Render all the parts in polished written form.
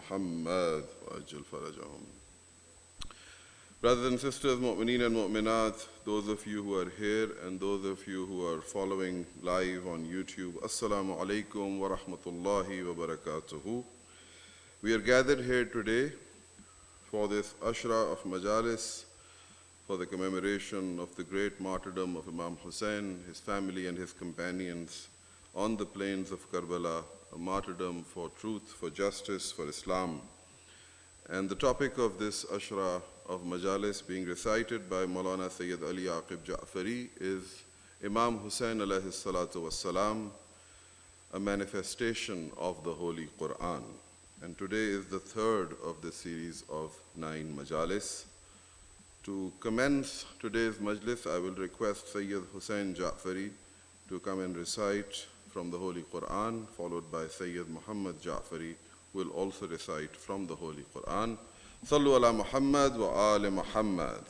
Muhammad وأجل فرجهم. Brothers and sisters, mu'mineen and mu'minat, those of you who are here and those of you who are following live on YouTube, Assalamu alaikum wa rahmatullahi wa barakatuhu. We are gathered here today for this Ashra of Majalis, for the commemoration of the great martyrdom of Imam Hussain, his family and his companions on the plains of Karbala, a martyrdom for truth, for justice, for Islam. And the topic of this Ashra of Majalis being recited by Moulana Syed Ali Aqib Jaffry is Imam Hussain alayhi salatu wassalam, a manifestation of the Holy Quran. And today is the third of the series of 9 Majalis. To commence today's Majlis, I will request Sayyid Hussain Jaffry to come and recite from the Holy Quran, followed by Sayyid Muhammad Jaffry, who will also recite from the Holy Quran. Sallu ala Muhammad wa ali Muhammad.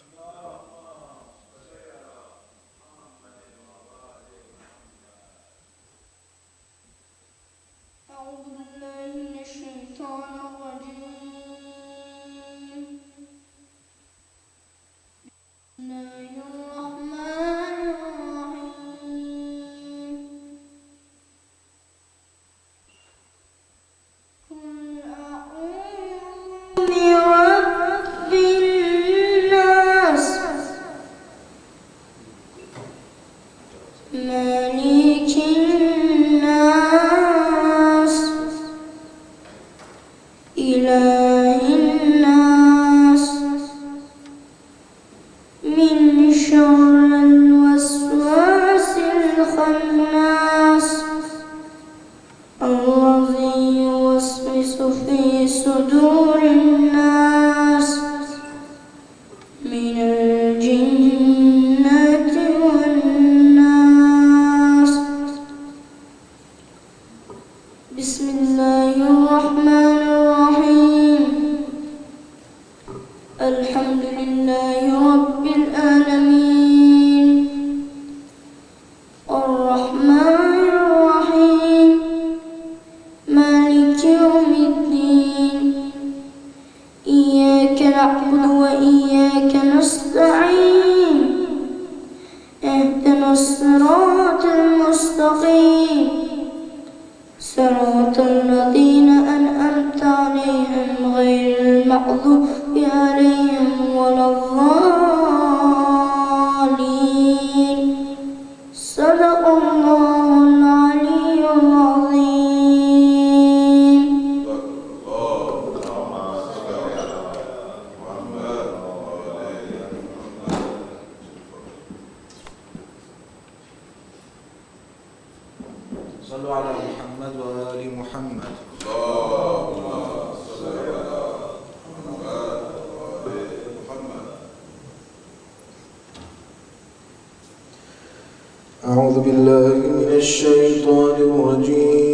أعوذ بالله من الشيطان الرجيم.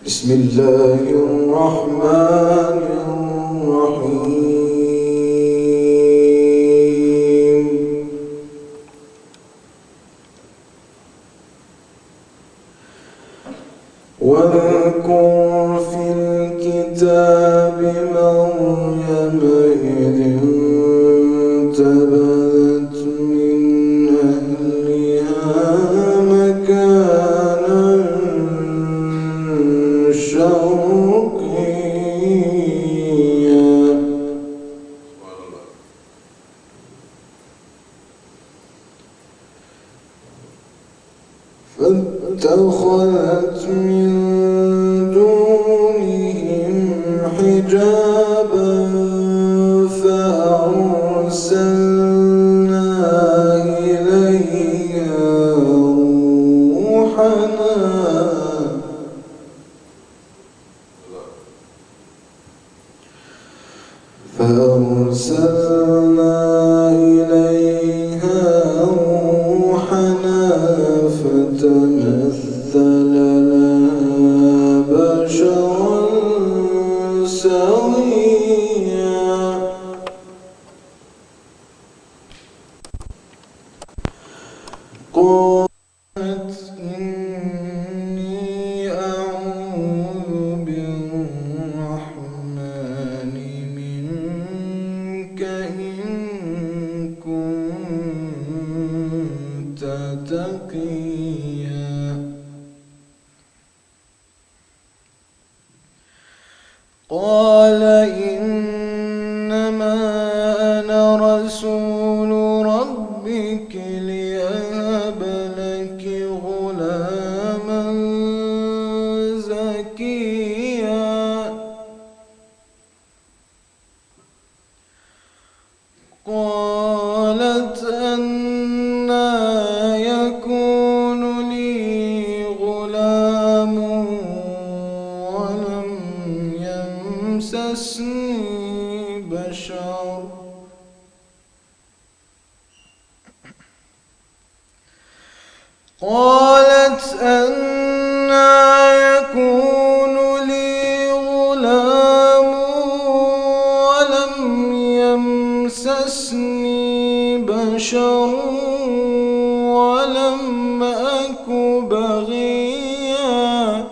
بسم الله الرحمن الرحيم. واذكر في الكتاب مريم إذ انتبذت من أهلها مكانا شرقيا فاتخذت من دونهم حجابا فأرسلنا إليها روحنا فتمثل لها بشرا سويا قال تقيا قال إنما أنا رسول ربك لأهب لك غلاما زكيا قالت أنى يكون لي غلام ولم يمسسني بشر قالت أنى يكون لي غلام ولم يمسسني بشر ولم أك بغيا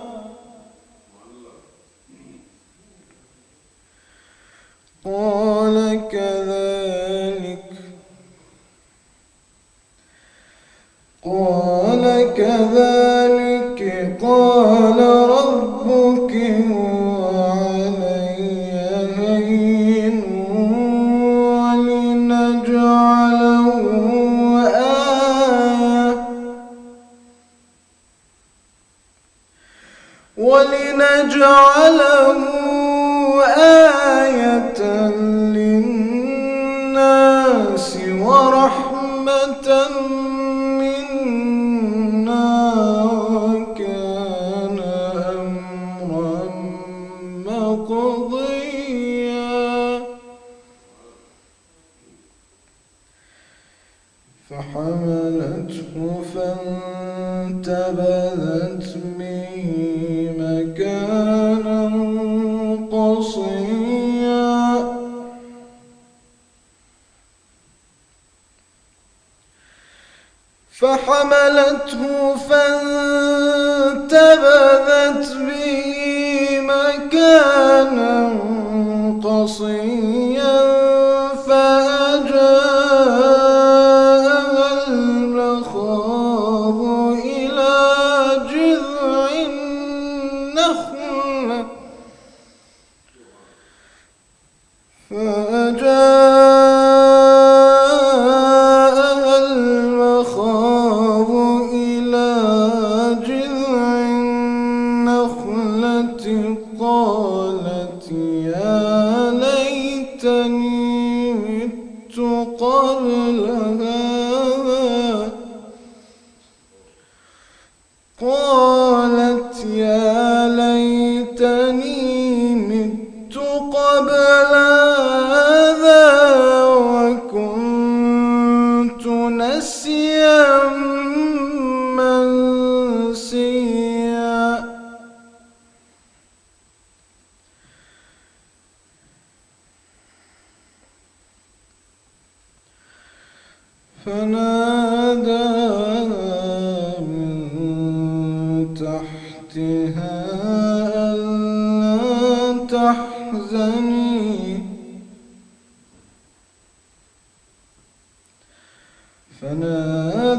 قال كذلك قال ربك هو علي هين ولنجعله آية للناس ورحمة منا وكان أمرا مقضيا فحملته فانتبذت به مكانا قصيا فحملته فانتبذت به مكانا قصيا فأجاءها المخاض إلى جذع النخلة قالت يا ليتني مت قبل هذا قالت يا ليتني مت قبل هذا وكنت نسيا منسيا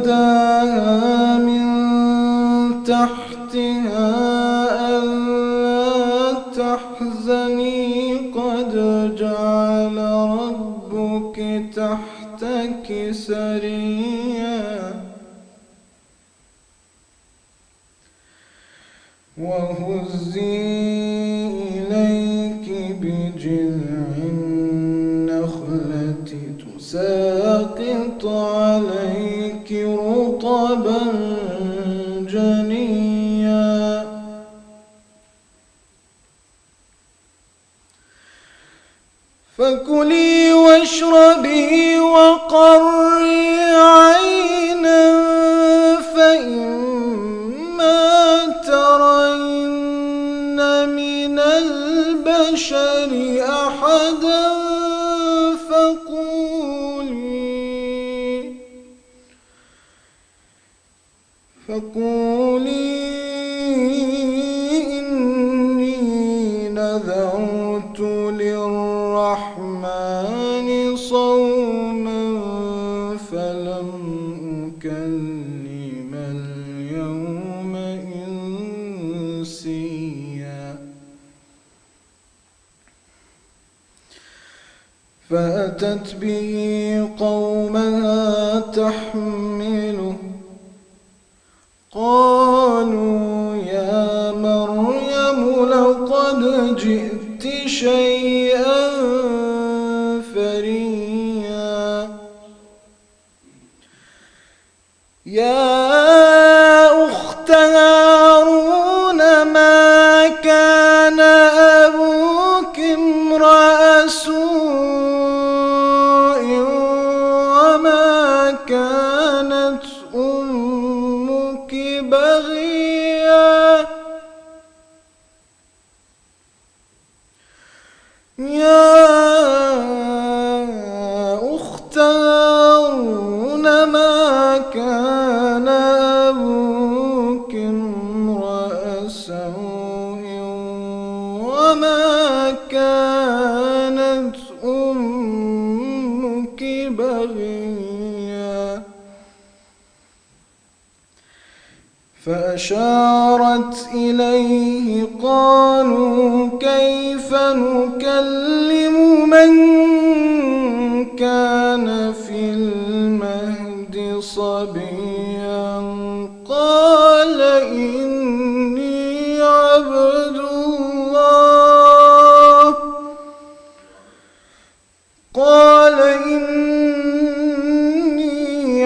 فناداها من تحتها ألا تحزني قد جعل ربك تحتك سريا وهزي إليك بجذع النخلة تساقط عليك رطبا جنيا فكلي واشربي وقري عينا فإما ترين من البشر أحدا فقولي إني نذرت للرحمن صوما فلن أكلم فأتت به قومها تحمله قالوا يا مريم لقد جئت شيئا فريا يا أخت هارون ما كان أبوك امرأ سوء وما كانت أمك بغيا يا أخت هارون ما كان أبوك امرأ سوء وما كانت أمك بغيا فأشارت إليه قالوا كيف نكلم من كان في المهد صبيا قال إني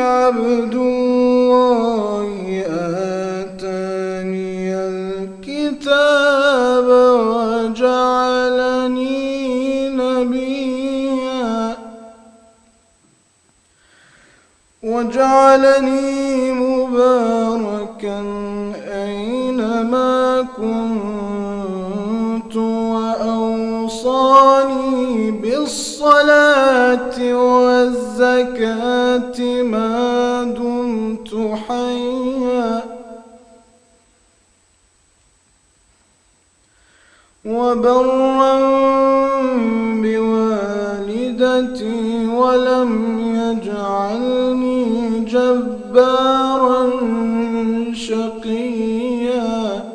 عبد الله آتاني الكتاب وجعلني مباركا أينما كنت وأوصاني بالصلاة والزكاة ما دمت حيا وبرا بوالدتي ولم يجعلني جبارا شقيا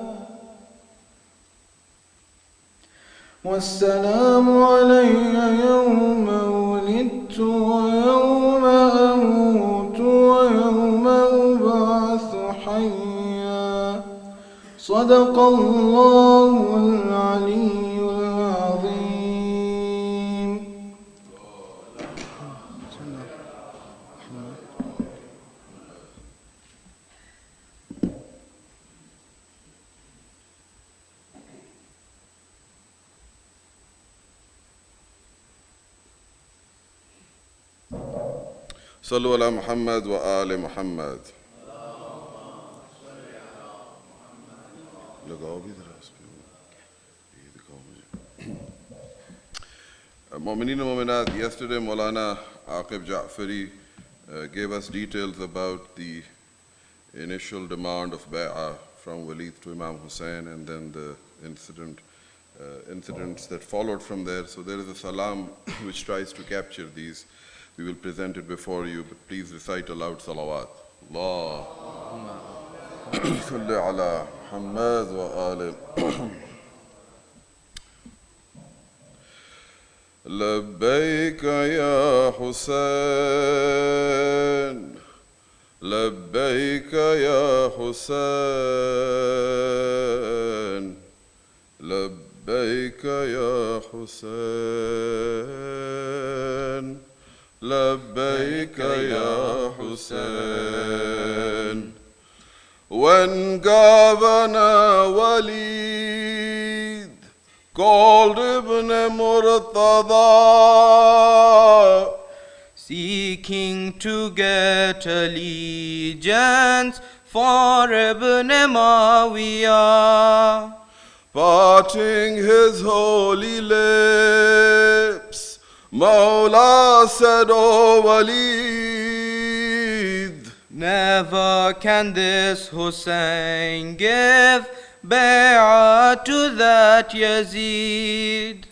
والسلام علي يوم ولدت ويوم أموت ويوم أبعث حيا صدق الله العلي العظيم. صلوا على محمد وآل محمد. Mu'mineen and Mu'minat, yesterday Moulana Aqib Jaffry gave us details about the initial demand of Bay'ah from Walid to Imam Hussain and then the incidents that followed from there. So there is a salam which tries to capture these. We will present it before you, but please recite aloud salawat. Allahumma salli ala Muhammad wa ali. لبيك يا حسين لبيك يا حسين لبيك يا حسين لبيك يا حسين. When Governor Walid called Ibn Murtada, seeking to get allegiance for Ibn Muawiyah, parting his holy lips, Mawla said, O Walid, never can this Hussain give bay'ah to that Yazid.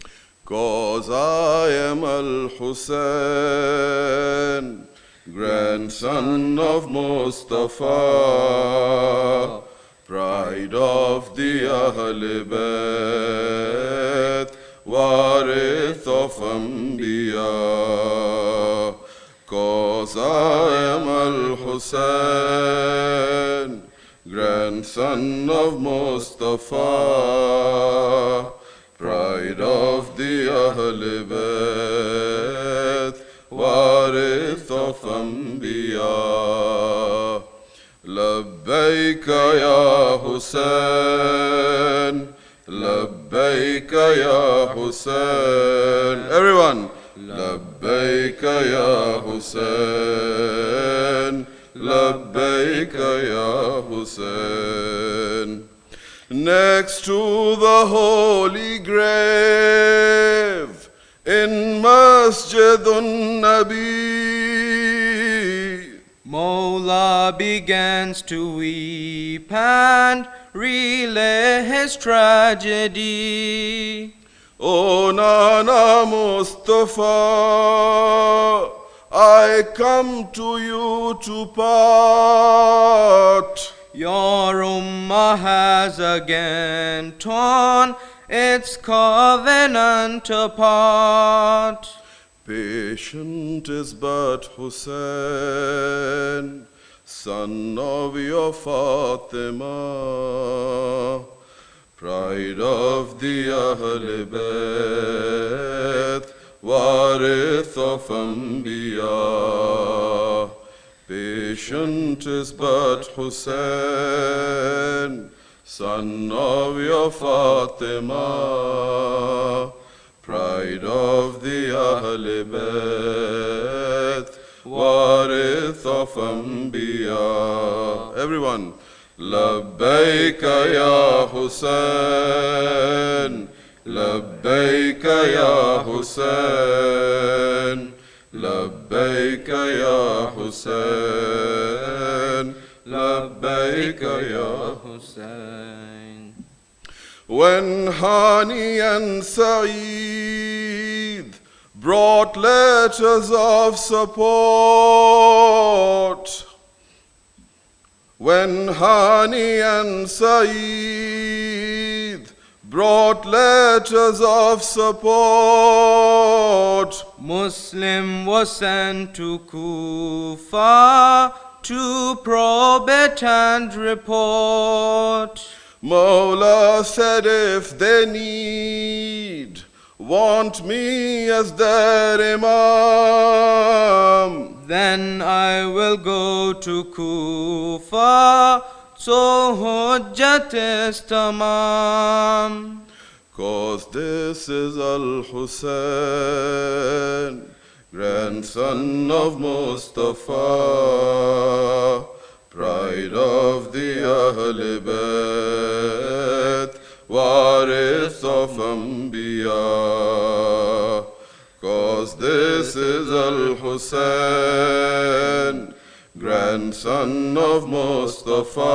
'Cause I am Al-Hussein, grandson of Mustafa, pride of the Ahl Bayt, Warith of Anbiya. 'Cause I am Al-Hussain, grandson of Mustafa, pride of the Ahl Bayt, warith of Anbiya. Labbaika ya Hussain, Labbaika ya Hussain. Everyone, Labbaika ya Hussain, Labbaika ya Hussain. Next to the holy grave in Masjid-un-Nabi, Mawla begins to weep and relay his tragedy. O Nana Mustafa, I come to you to part. Your ummah has again torn its covenant apart. Patient is but Hussain, son of your Fatima, pride of the Ahl Bayt, warith of Anbiya. Patient is but Hussain, son of your Fatima, pride of the Ahl Bayt, warith of Anbiya. Everyone, Labbaika ya Hussain, Labbaika ya Hussain, Labbaika ya Hussain, Labbaika ya Hussain. When Hani and Saeed brought letters of support, when Hani and Saeed brought letters of support, Muslim was sent to Kufa to probe it and report. Mawla said, if they want me as their Imam, then I will go to Kufa, so Hujjat is tamam. 'Cause this is Al-Hussain, grandson of Mustafa, pride of the Ahl Bayt, warith of Anbiya. 'Cause this is Al-Hussain, grandson of Mustafa,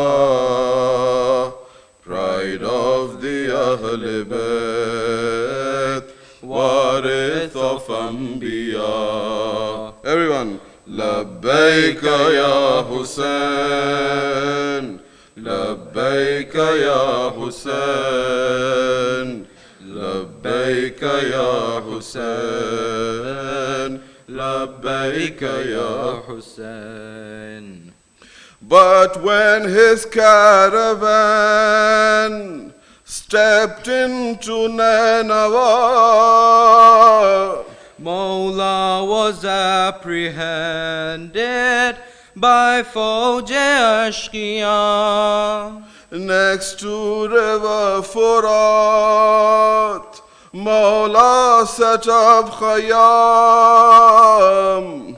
pride of the Ahl Bayt, warith of Anbiya. Everyone, Labbaika ya Hussain, Labbaika ya Hussain, Labbaika ya Hussain, Labbaika ya Hussain. But when his caravan stepped into Nineveh, Mawla was apprehended by Fawj-e Ashqiya. next to river Furat, Mawla set up Khayyam,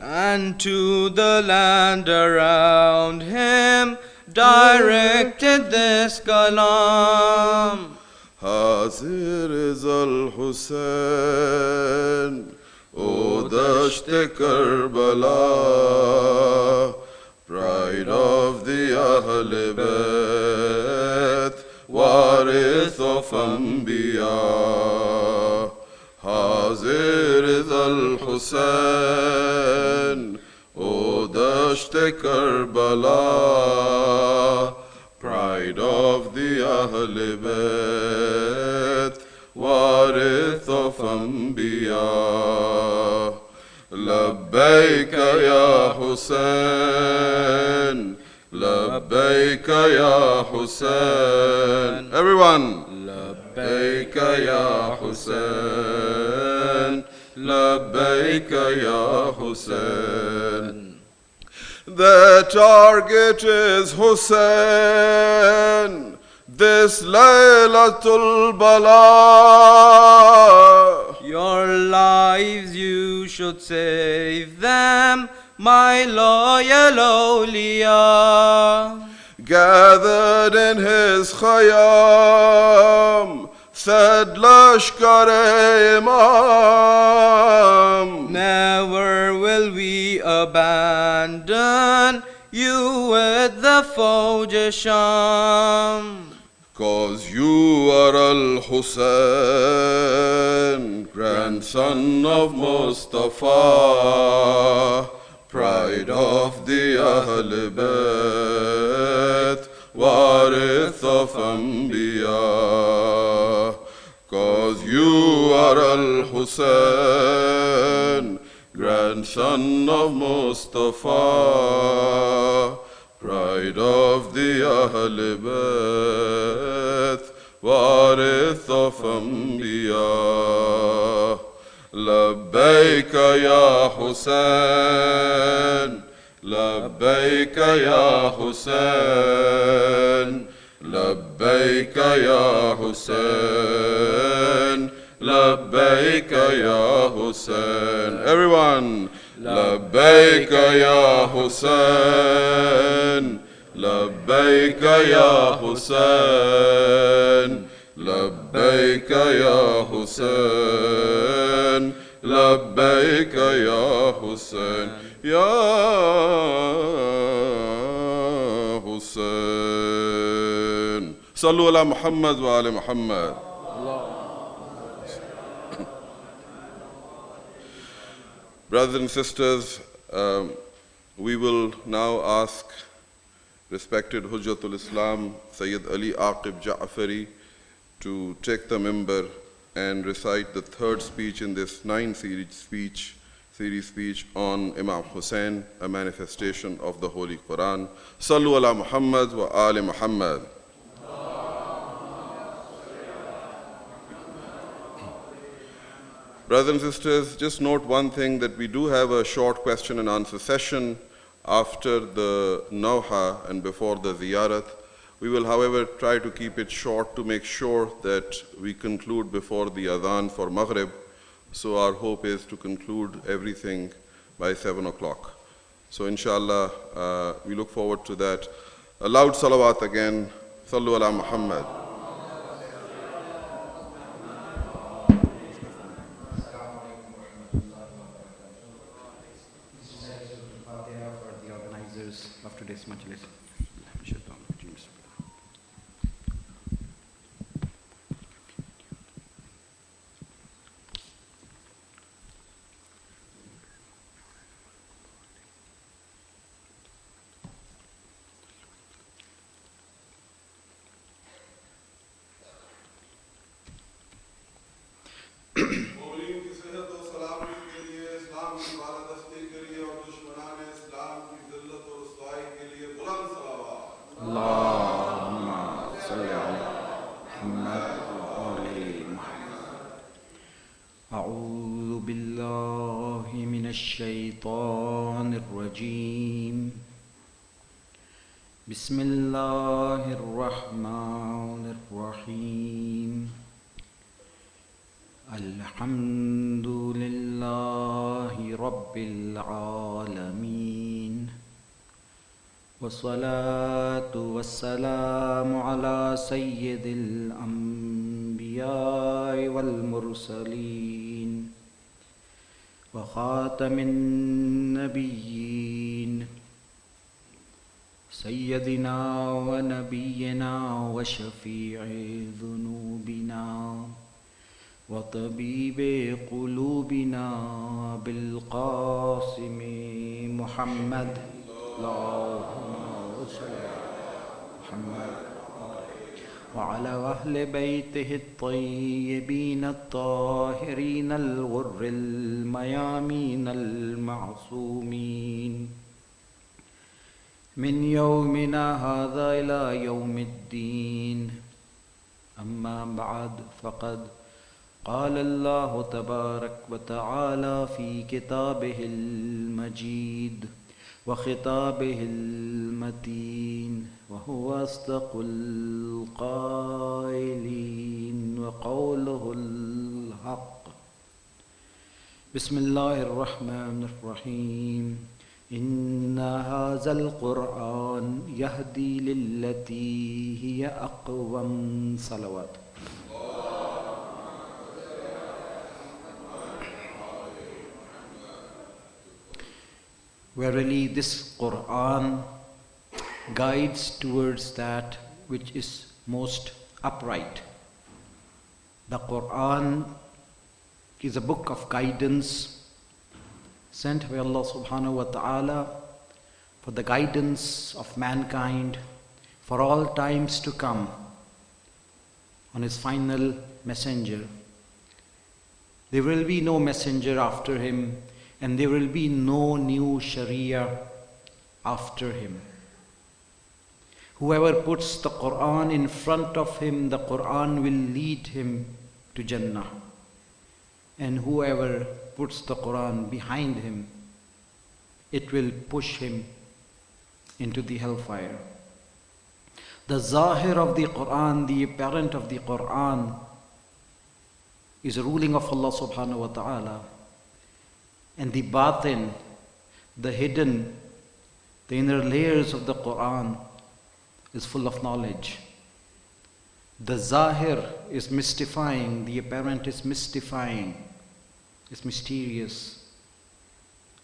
And to the land around him directed this kalam. Hazir is Al-Hussain, O Dasht-e Karbala, pride of the Ahl Bayt, warith of Anbiya. Hazir is Al-Hussain, O Dasht-e Karbala, pride of the Ahl Bayt, warith of الأنبياء لبيك يا حسين لبيك يا حسين. Everyone. لبيك يا حسين لبيك يا حسين. The target is Hussain this Laylatul Bala. Your lives you should save them, my loyal awliya. Gathered in his khayyam, said Lashkar-e Imam. Never will we abandon you with the Fauj Sham. Cause you are Al-Hussein, grandson of Mustafa, pride of the Ahl Bayt, warith of Anbiya. Cause you are Al-Hussein, grandson of Mustafa, pride of the Ahl Bayt, warith of Anbiya. لبيك يا حسين لبيك يا حسين لبيك يا حسين لبيك يا حسين. Everyone. لبيك يا حسين لبيك يا حسين لبيك يا حسين لبيك يا حسين يا حسين. صلوا على محمد وآل محمد. Brothers and sisters, we will now ask respected Hujjatul Islam Sayyid Ali Aqib Jaffry to take the minbar and recite the third speech in this 9-series speech on Imam Hussain, a manifestation of the Holy Quran. Sallu ala Muhammad wa ali Muhammad. Brothers and sisters, just note one thing, that we do have a short question and answer session after the Nawha and before the Ziyarat. We will, however, try to keep it short to make sure that we conclude before the Adhan for Maghrib. So our hope is to conclude everything by 7 o'clock. So inshallah, we look forward to that. A loud salawat again. Sallu ala Muhammad. For the organizers of today's Majlis. أعوذ بالله من الشيطان الرجيم بسم الله الرحمن الرحيم الحمد لله رب العالمين والصلاة والسلام على سيد الأنبياء والمرسلين وخاتم النبيين سيدنا ونبينا وشفيع ذنوبنا وطبيب قلوبنا بالقاسم محمد اللهم صل على محمد وعلى أهل بيته الطيبين الطاهرين الغر الميامين المعصومين من يومنا هذا إلى يوم الدين. أما بعد فقد قال الله تبارك وتعالى في كتابه المجيد وخطابه المتين وهو أصدق القائلين وقوله الحق. بسم الله الرحمن الرحيم. إن هذا القرآن يهدي للتي هي أقوم. صلوات. Verily, this Quran guides towards that which is most upright. The Quran is a book of guidance sent by Allah subhanahu wa ta'ala for the guidance of mankind for all times to come on his final messenger. There will be no messenger after him, and there will be no new Sharia after him. Whoever puts the Quran in front of him, the Quran will lead him to Jannah. And whoever puts the Quran behind him, it will push him into the hellfire. The zahir of the Quran, the apparent of the Quran, is a ruling of Allah subhanahu wa ta'ala. And the batin, the hidden, the inner layers of the Quran is full of knowledge. The zahir is mystifying, the apparent is mystifying, is mysterious.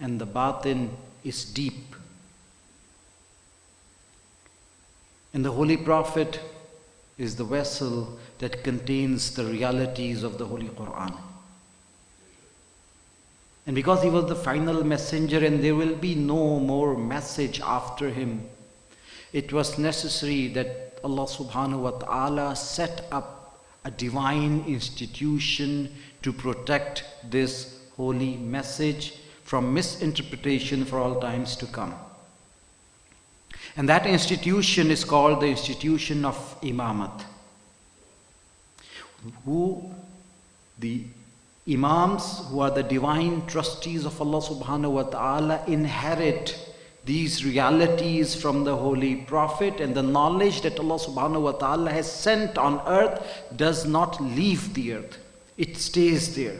And the batin is deep. And the Holy Prophet is the vessel that contains the realities of the Holy Quran. And because he was the final messenger and there will be no more message after him, it was necessary that Allah subhanahu wa ta'ala set up a divine institution to protect this holy message from misinterpretation for all times to come. And that institution is called the institution of Imamat. The Imams, who are the divine trustees of Allah subhanahu wa ta'ala, inherit these realities from the Holy Prophet, and the knowledge that Allah subhanahu wa ta'ala has sent on earth does not leave the earth. It stays there.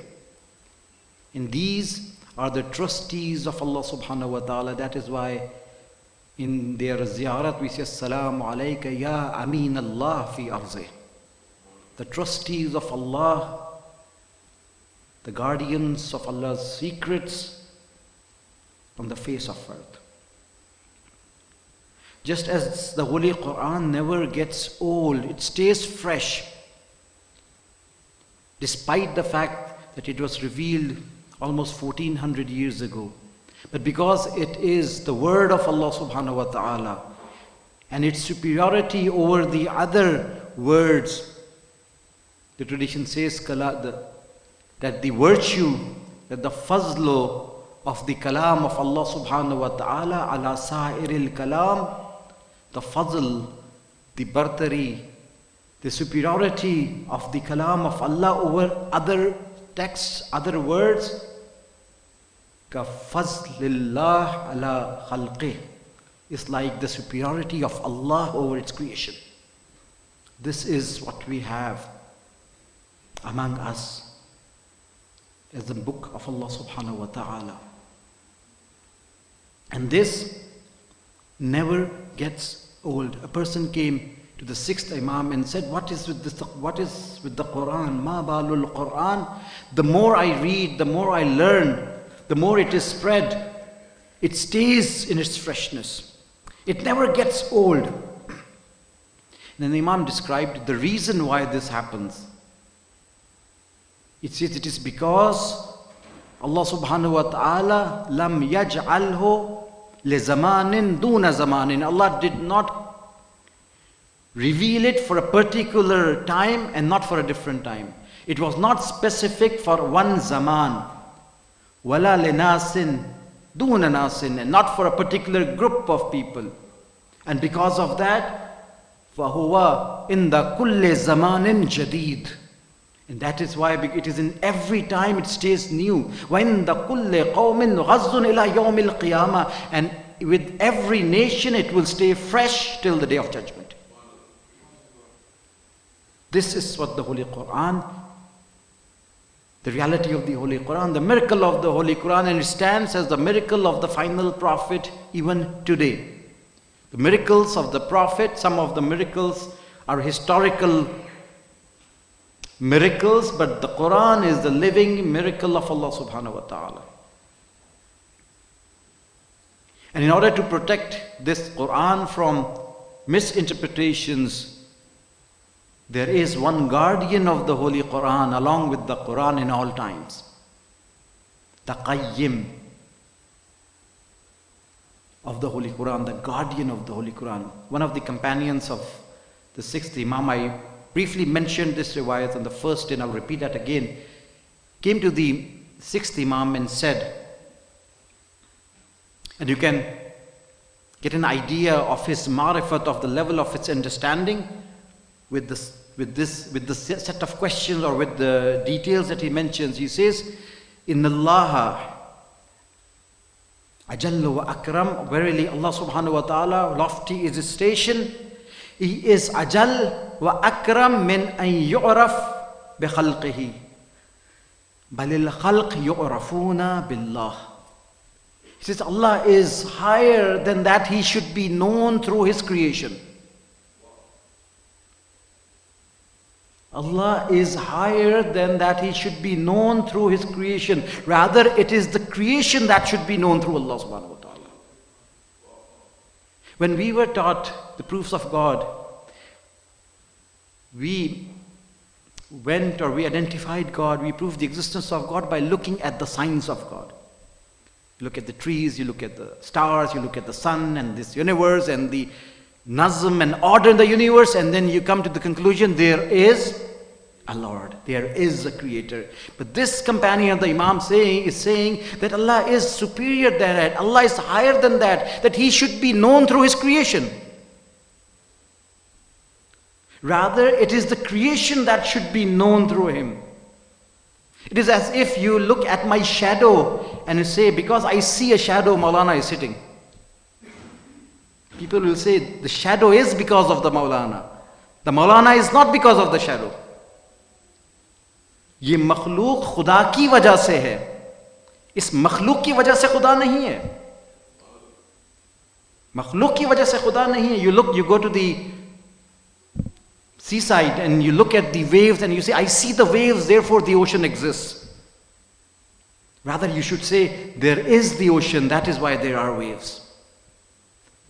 And these are the trustees of Allah subhanahu wa ta'ala. That is why in their ziyarat we say, Assalamu alayka ya Amin Allah fi arzih. The trustees of Allah, the guardians of Allah's secrets on the face of earth. Just as the Holy Quran never gets old, it stays fresh, despite the fact that it was revealed almost 1400 years ago. But because it is the word of Allah subhanahu wa ta'ala and its superiority over the other words, the tradition says that the virtue, that the fazlu of the kalam of Allah subhanahu wa ta'ala ala sa'iril kalam, the fazl, the bartari, the superiority of the kalam of Allah over other texts, other words, ka fazlillah ala khalqih, is like the superiority of Allah over its creation. This is what we have among us as the book of Allah subhanahu wa ta'ala. And this never gets old. A person came to the sixth Imam and said, what is with the Quran? Ma balul Quran? The more I read, the more I learn, the more it is spread. It stays in its freshness. It never gets old. And then the Imam described the reason why this happens. It says it is because Allah subhanahu wa ta'ala lam yaj'alhu li zamanin duna zamanin. Allah did not reveal it for a particular time and not for a different time. It was not specific for one zaman. Wala linasin duna nasin, and not for a particular group of people. And because of that, fahuwa inda kulli zamanin jadid. And that is why it is in every time it stays new. Wa inda kulli qawmin ghazzun ila yawmil qiyamah. And with every nation it will stay fresh till the day of judgment. This is what the Holy Quran, the reality of the Holy Quran, the miracle of the Holy Quran, and it stands as the miracle of the final prophet even today. The miracles of the prophet, some of the miracles are historical miracles, but the Quran is the living miracle of Allah subhanahu wa ta'ala. And in order to protect this Quran from misinterpretations, there is one guardian of the Holy Quran along with the Quran in all times. The Qayyim of the Holy Quran, the guardian of the Holy Quran. One of the companions of the 6th Imam, I briefly mentioned this riwayat on the first day, and I'll repeat that again, came to the 6th Imam and said, and you can get an idea of his ma'rifat, of the level of its understanding, with the set of questions or with the details that he mentions. He says, Inna Allah Ajallu wa Akram, verily Allah subhanahu wa ta'ala, lofty is his station. He is Ajal wa Akram min an yu'raf bi khalqihi. Balil khalq yu'rafuna billah. He says Allah is higher than that he should be known through his creation. Allah is higher than that he should be known through his creation. Rather, it is the creation that should be known through Allah subhanahu wa ta'ala. When we were taught the proofs of God, we identified God, we proved the existence of God by looking at the signs of God. You look at the trees, you look at the stars, you look at the sun and this universe and the nazm and order in the universe, and then you come to the conclusion there is a Lord, there is a creator. But this companion of the Imam is saying that Allah is superior than that, Allah is higher than that he should be known through his creation. Rather, it is the creation that should be known through him. It is as if you look at my shadow and you say, because I see a shadow, Moulana is sitting. People will say, the shadow is because of the Moulana. The Moulana is not because of the shadow. ये मखलूक खुदा की वजह से है, इस मखलूक की वजह से खुदा नहीं है. मखलूक की वजह से खुदा नहीं है. You go to the seaside and you look at the waves and you say, I see the waves, therefore the ocean exists. Rather, you should say, there is the ocean, that is why there are waves.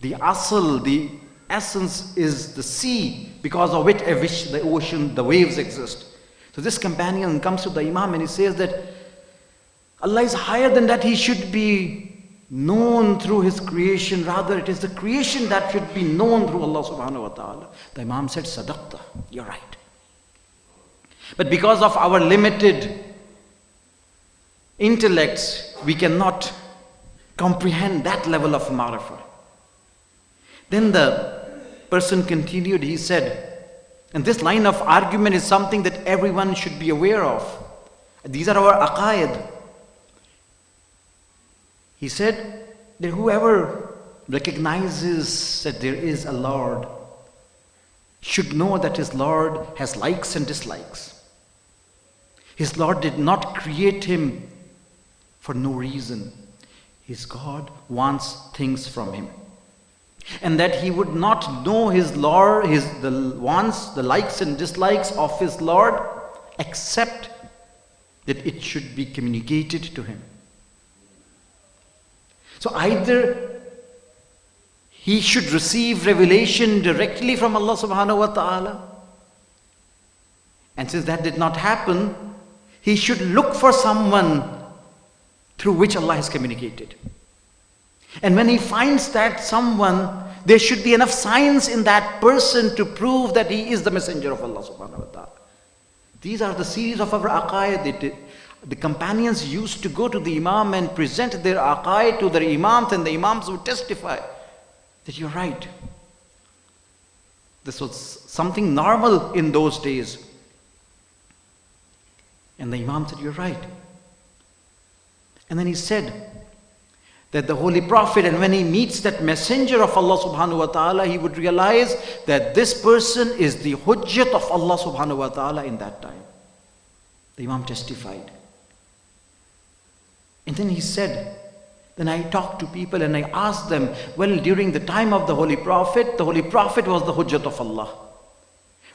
The asl, the essence is the sea, because of which the ocean, the waves exist. So this companion comes to the Imam and he says that Allah is higher than that he should be known through his creation. Rather, it is the creation that should be known through Allah subhanahu wa ta'ala. The Imam said, Sadaqta, you're right. But because of our limited intellects, we cannot comprehend that level of ma'rifah. Then the person continued, he said, and this line of argument is something that everyone should be aware of. These are our aqaid. He said that whoever recognizes that there is a Lord should know that his Lord has likes and dislikes. His Lord did not create him for no reason. His God wants things from him. And that he would not know his Lord, the wants, the likes and dislikes of his Lord, except that it should be communicated to him. So either he should receive revelation directly from Allah subhanahu wa ta'ala, and since that did not happen, he should look for someone through which Allah has communicated. And when he finds that someone, there should be enough science in that person to prove that he is the messenger of Allah subhanahu wa ta'ala. These are the series of our aqaid. The companions used to go to the Imam and present their aqaid to their Imams, and the Imams would testify that you're right. This was something normal in those days. And the Imam said, you're right. And then he said that the Holy Prophet, and when he meets that messenger of Allah subhanahu wa ta'ala, he would realize that this person is the hujjat of Allah subhanahu wa ta'ala in that time. The Imam testified. And then he said, then I talked to people and I asked them, well, during the time of the Holy Prophet was the hujjat of Allah.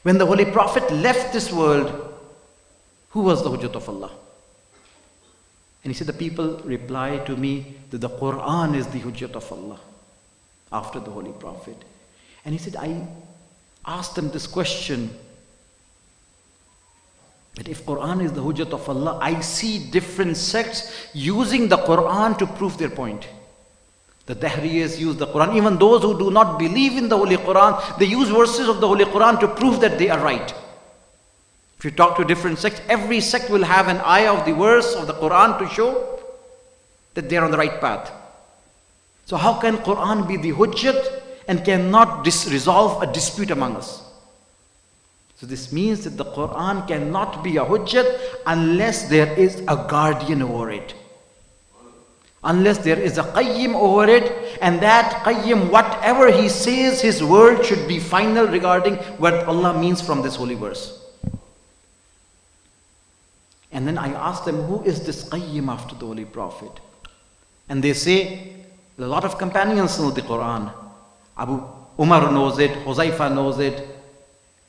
When the Holy Prophet left this world, who was the hujjat of Allah? And he said, the people replied to me that the Quran is the hujjat of Allah after the Holy Prophet. And he said, I asked them this question, that if Quran is the hujjat of Allah, I see different sects using the Quran to prove their point. The Dahriyas use the Quran. Even those who do not believe in the Holy Quran, they use verses of the Holy Quran to prove that they are right. If you talk to different sects, every sect will have an ayah of the verse of the Quran to show that they are on the right path. So how can Quran be the hujjat and cannot resolve a dispute among us? So this means that the Quran cannot be a hujjat unless there is a guardian over it. Unless there is a qayyim over it, and that qayyim, whatever he says, his word should be final regarding what Allah means from this holy verse. And then I asked them, who is this qayyim after the Holy Prophet? And they say, a lot of companions know the Quran. Abu Umar knows it, Huzaifa knows it,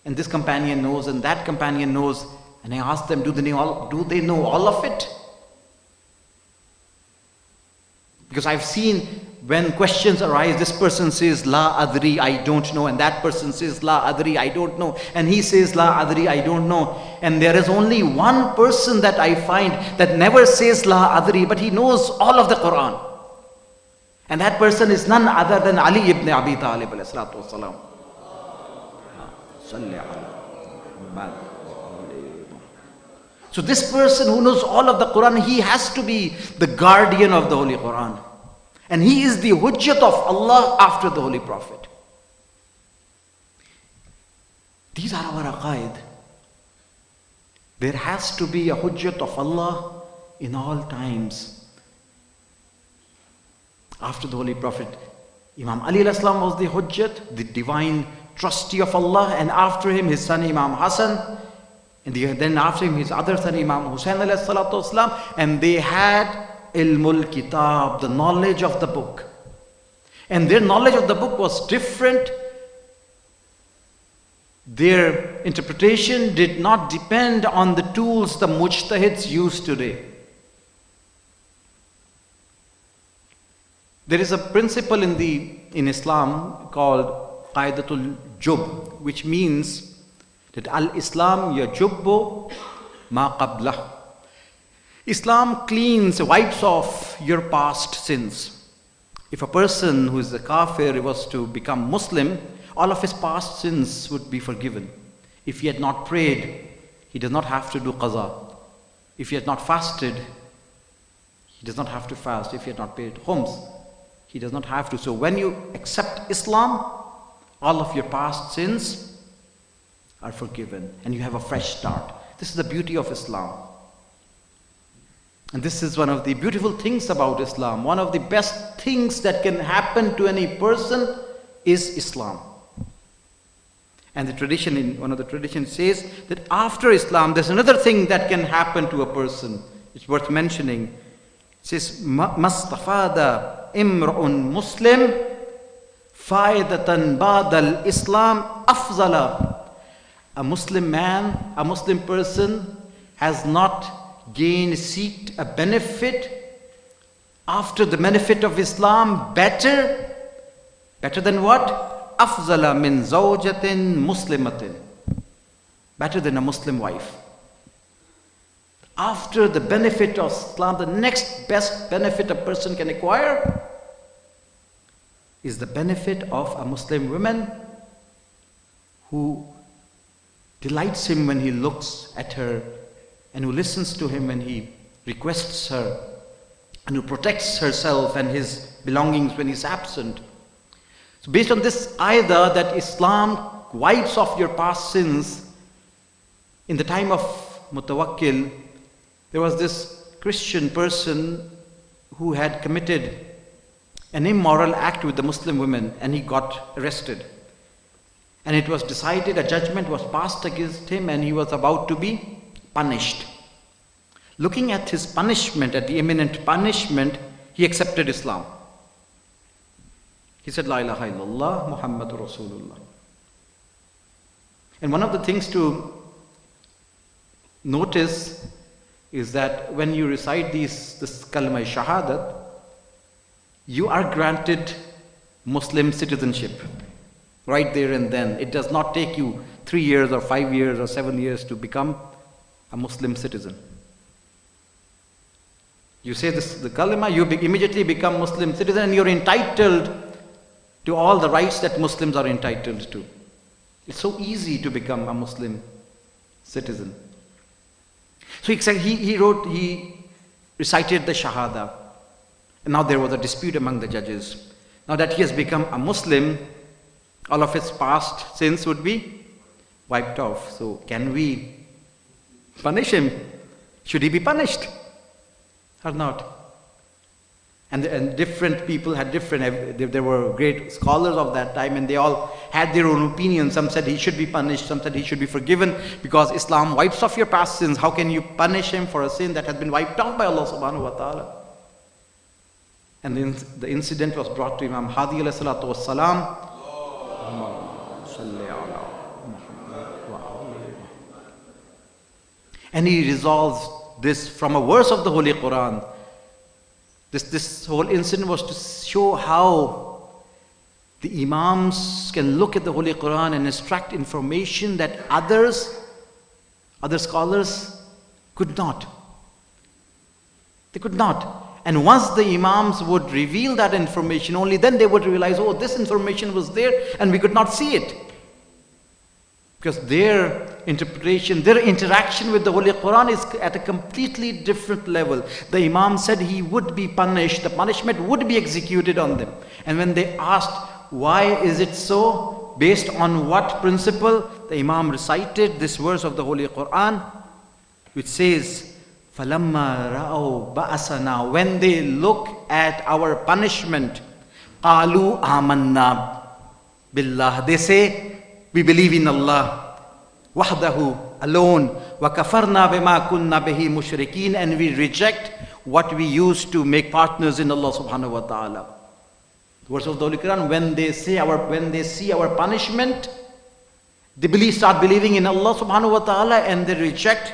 and this companion knows, and that companion knows. And I asked them, do they know all of it? Because I've seen when questions arise, this person says, La adri, I don't know, and that person says, La adri, I don't know, and he says, La adri, I don't know. And there is only one person that I find that never says La adri, but he knows all of the Quran. And that person is none other than Ali ibn Abi Talib alayhi salatu wasalam. So this person who knows all of the Quran, he has to be the guardian of the Holy Quran. And he is the hujjat of Allah after the Holy Prophet. These are our aqaid. There has to be a hujjat of Allah in all times. After the Holy Prophet, Imam Ali al-Islam was the hujjat, the divine trustee of Allah, and after him his son Imam Hassan, and then after him his other son Imam Hussain alayhi salatu wasalam, and they had ilmul kitab, the knowledge of the book. And their knowledge of the book was different. Their interpretation did not depend on the tools the mujtahids use today. There is a principle in Islam called Qaidatul Jub, which means that al-Islam yajubbu ma qablah. Islam wipes off your past sins. If a person who is a kafir was to become Muslim, all of his past sins would be forgiven. If he had not prayed, he does not have to do qaza. If he had not fasted, he does not have to fast. If he had not paid khums, he does not have to. So when you accept Islam, all of your past sins are forgiven and you have a fresh start. This is the beauty of Islam. And this is one of the beautiful things about Islam. One of the best things that can happen to any person is Islam. And the tradition, one of the traditions says that after Islam, there's another thing that can happen to a person. It's worth mentioning. It says, Mastafada imra'un muslim faidatan ba'dal Islam afzala. A Muslim man, a Muslim person has not seeked a benefit after the benefit of Islam better than what? Afzala min zawjatin muslimatin. Better than a Muslim wife. After the benefit of Islam, the next best benefit a person can acquire is the benefit of a Muslim woman who delights him when he looks at her, and who listens to him when he requests her, and who protects herself and his belongings when he's absent. So based on this ayah that Islam wipes off your past sins, in the time of Mutawakkil, there was this Christian person who had committed an immoral act with the Muslim women, and he got arrested. And it was decided, a judgment was passed against him, and he was about to be punished. Looking at his punishment, at the imminent punishment, he accepted Islam. He said, La ilaha illallah, Muhammadur Rasulullah. And one of the things to notice is that when you recite this kalma shahadat, you are granted Muslim citizenship right there and then. It does not take you 3 years or 5 years or 7 years to become a Muslim citizen. You say the kalima, you immediately become Muslim citizen, and you're entitled to all the rights that Muslims are entitled to. It's so easy to become a Muslim citizen. So he recited the Shahada. And now there was a dispute among the judges. Now that he has become a Muslim, all of his past sins would be wiped off. So can we punish him? Should he be punished or not? And different people had there were great scholars of that time, and they all had their own opinions. Some said he should be punished, some said he should be forgiven, because Islam wipes off your past sins. How can you punish him for a sin that has been wiped off by Allah subhanahu wa ta'ala? And then the incident was brought to Imam Hadi alayhi salatu was salam. And he resolves this from a verse of the Holy Quran. This whole incident was to show how the Imams can look at the Holy Quran and extract information that other scholars could not. They could not. And once the Imams would reveal that information, only then they would realize, oh, this information was there and we could not see it. Because their interpretation, their interaction with the Holy Quran is at a completely different level. The Imam said he would be punished, the punishment would be executed on them. And when they asked, why is it so? Based on what principle? The Imam recited this verse of the Holy Quran, which says, فَلَمَّا رَأَوْا بَأَسَنَا, when they look at our punishment, قَالُوا آمَنَّا بِاللَّهِ, they say, we believe in Allah, wahdahu, alone, وَكَفَرْنَا بِمَا كُنَّا بِهِ مُشْرِكِينَ, and we reject what we used to make partners in Allah subhanahu wa ta'ala. The verse of the Holy Quran, when they see our punishment, they start believing in Allah subhanahu wa ta'ala, and they reject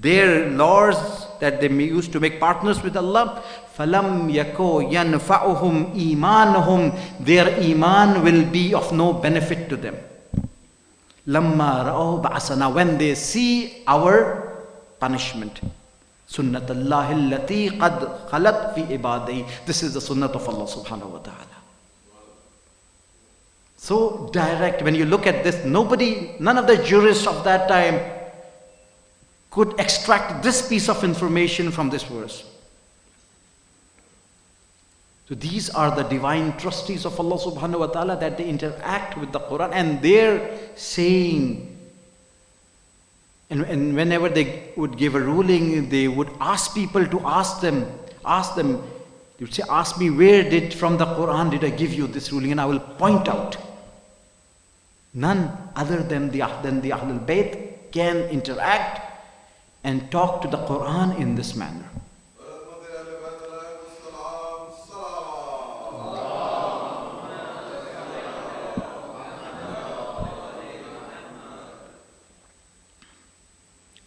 their laws that they used to make partners with Allah. فَلَمْ يَكُوا يَنْفَعُهُمْ إِيمَانُهُمْ, their iman will be of no benefit to them. لَمَّا رَأَوْا بَعْسَنَا, when they see our punishment. سُنَّةَ اللَّهِ الَّتِي قَدْ خَلَتْ فِي عِبَادِهِ, this is the sunnah of Allah subhanahu wa ta'ala. So direct, when you look at this, none of the jurists of that time could extract this piece of information from this verse. So these are the divine trustees of Allah subhanahu wa ta'ala, that they interact with the Quran, and they're saying, and whenever they would give a ruling, they would ask people to ask them, they would say, ask me, from the Quran did I give you this ruling, and I will point out. None other than the Ahlul Bayt can interact and talk to the Quran in this manner.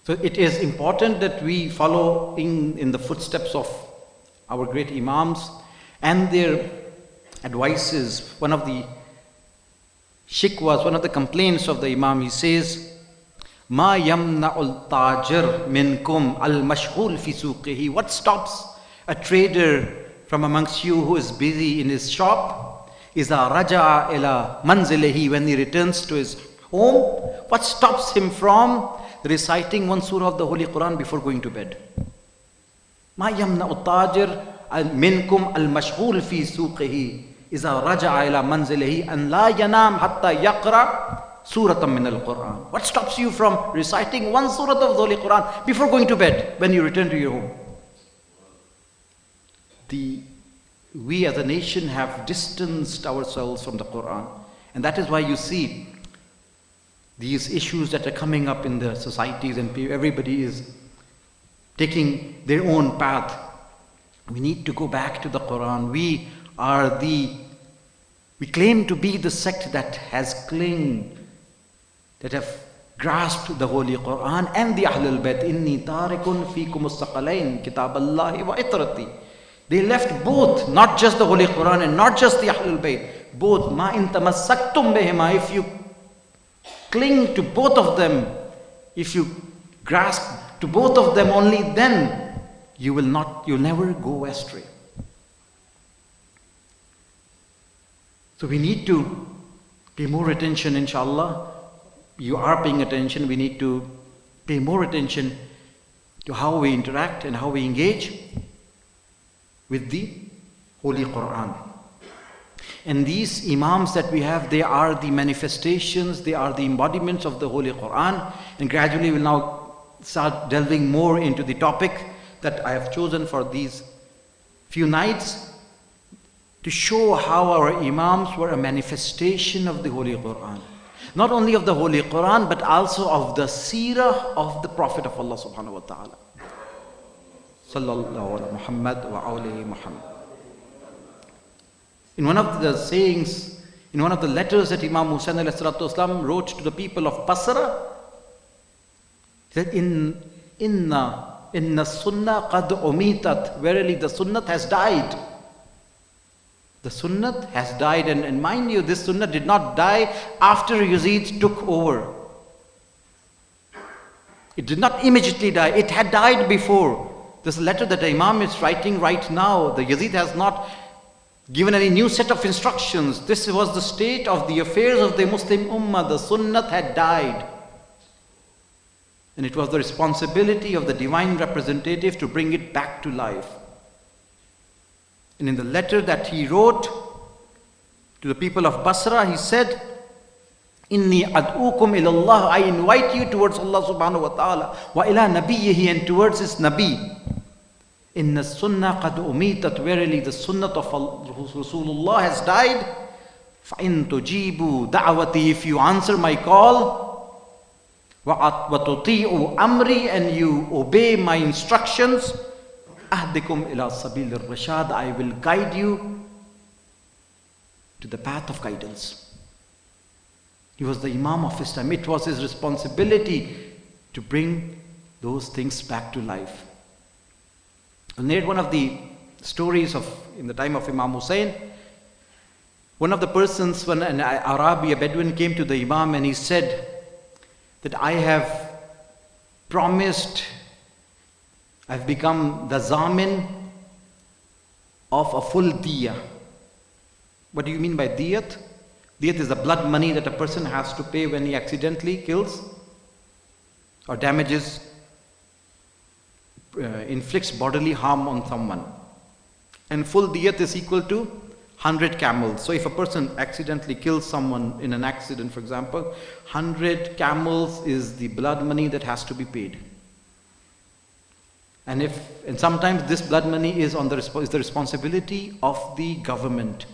So it is important that we follow in the footsteps of our great Imams and their advices. One of the shikwas, one of the complaints of the Imam, he says, Ma yamna'ul tajir minkum al-mashghul fi suqihi. What stops a trader from amongst you who is busy in his shop? إِذَا رَجَعَ إِلَى مَنْزِلِهِ, when he returns to his home, what stops him from reciting one surah of the Holy Quran before going to bed? مَا يَمْنَعُ التَّاجِرُ مِنْكُمْ الْمَشْغُولِ فِي سُوقِهِ إِذَا رَجَعَ إِلَى مَنْزِلِهِ أَنْ لَا يَنَامْ حَتَّى يَقْرَأَ سُورَةً مِنَ الْقُرْآنِ. What stops you from reciting one surah of the Holy Quran before going to bed when you return to your home? We as a nation have distanced ourselves from the Quran, and that is why you see these issues that are coming up in the societies, and everybody is taking their own path. We need to go back to the Quran. We claim to be the sect that has that have grasped the Holy Quran and the Ahlul Bayt. Inni tarikun fikum mustaqalain kitab Allahi wa itrati. They left both, not just the Holy Quran and not just the Ahlul Bayt. Both. Ma in tamassaktum bihima. If you cling to both of them, if you grasp to both of them, only then you'll never go astray. So we need to pay more attention, inshallah. You are paying attention. We need to pay more attention to how we interact and how we engage with the Holy Quran. And these Imams that we have, they are the manifestations, they are the embodiments of the Holy Quran. And gradually we'll now start delving more into the topic that I have chosen for these few nights, to show how our Imams were a manifestation of the Holy Quran. Not only of the Holy Quran, but also of the seerah of the Prophet of Allah subhanahu wa ta'ala. Sallallahu ala Muhammad wa awlihi Muhammad. In one of the sayings, in one of the letters that Imam Hussain alayhi salatu wasalam wrote to the people of Basra, he said, Inna sunnah qad umitat. Verily the sunnah has died. The sunnah has died, and mind you, this sunnah did not die after Yazid took over. It did not immediately die. It had died before. This letter that the Imam is writing right now, the Yazid has not given any new set of instructions. This was the state of the affairs of the Muslim Ummah. The sunnah had died. And it was the responsibility of the divine representative to bring it back to life. And in the letter that he wrote to the people of Basra, he said, Inni ad'ukum ilallah, I invite you towards Allah subhanahu wa ta'ala, wa ila nabiyyihi, and towards his nabi. Inna sunnah qad umitat, verily the sunnah of Rasulullah has died. Fa'in tujibu da'wati, if you answer my call, wa tuti'u amri, and you obey my instructions, ahdikum ila sabil al-rashad, I will guide you to the path of guidance. He was the Imam of his time. It was his responsibility to bring those things back to life. I'll narrate one of the stories in the time of Imam Hussain. One of the persons, when an Arabi, a Bedouin, came to the Imam and he said that I have promised, I've become the Zamin of a full diyah. What do you mean by diyat? Diyat is the blood money that a person has to pay when he accidentally kills or damages, inflicts bodily harm on someone. And full diyat is equal to 100 camels. So if a person accidentally kills someone in an accident, for example, 100 camels is the blood money that has to be paid. And sometimes this blood money is the responsibility of the government.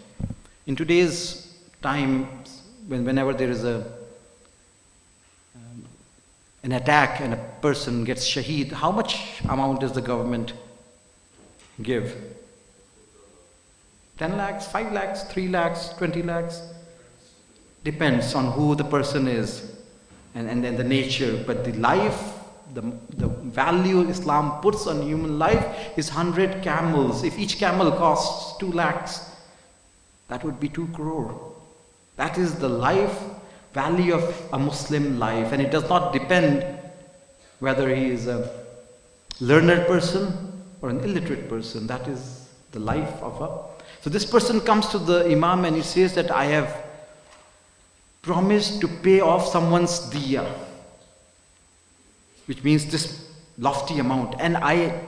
In today's time, whenever there is an attack and a person gets shaheed, how much amount does the government give? 10 lakhs, 5 lakhs, 3 lakhs, 20 lakhs? Depends on who the person is and the nature. But the life, the value Islam puts on human life is 100 camels. If each camel costs 2 lakhs, that would be 2 crore. That is the life value of a Muslim life. And it does not depend whether he is a learned person or an illiterate person. That is the life of a... So this person comes to the Imam and he says that I have promised to pay off someone's diya, which means this lofty amount, and I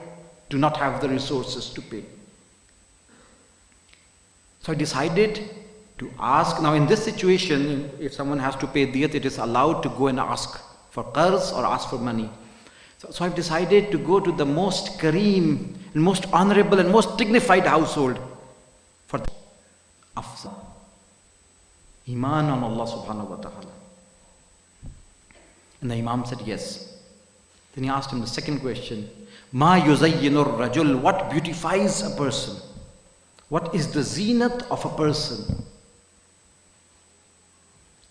do not have the resources to pay. So I decided to ask. Now in this situation, if someone has to pay diyat, it is allowed to go and ask for qarz or ask for money. So I've decided to go to the most kareem and most honorable and most dignified household for the afza. Iman on Allah subhanahu wa ta'ala. And the Imam said yes. Then he asked him the second question. Ma yuzayyinur rajul, what beautifies a person? What is the zenith of a person?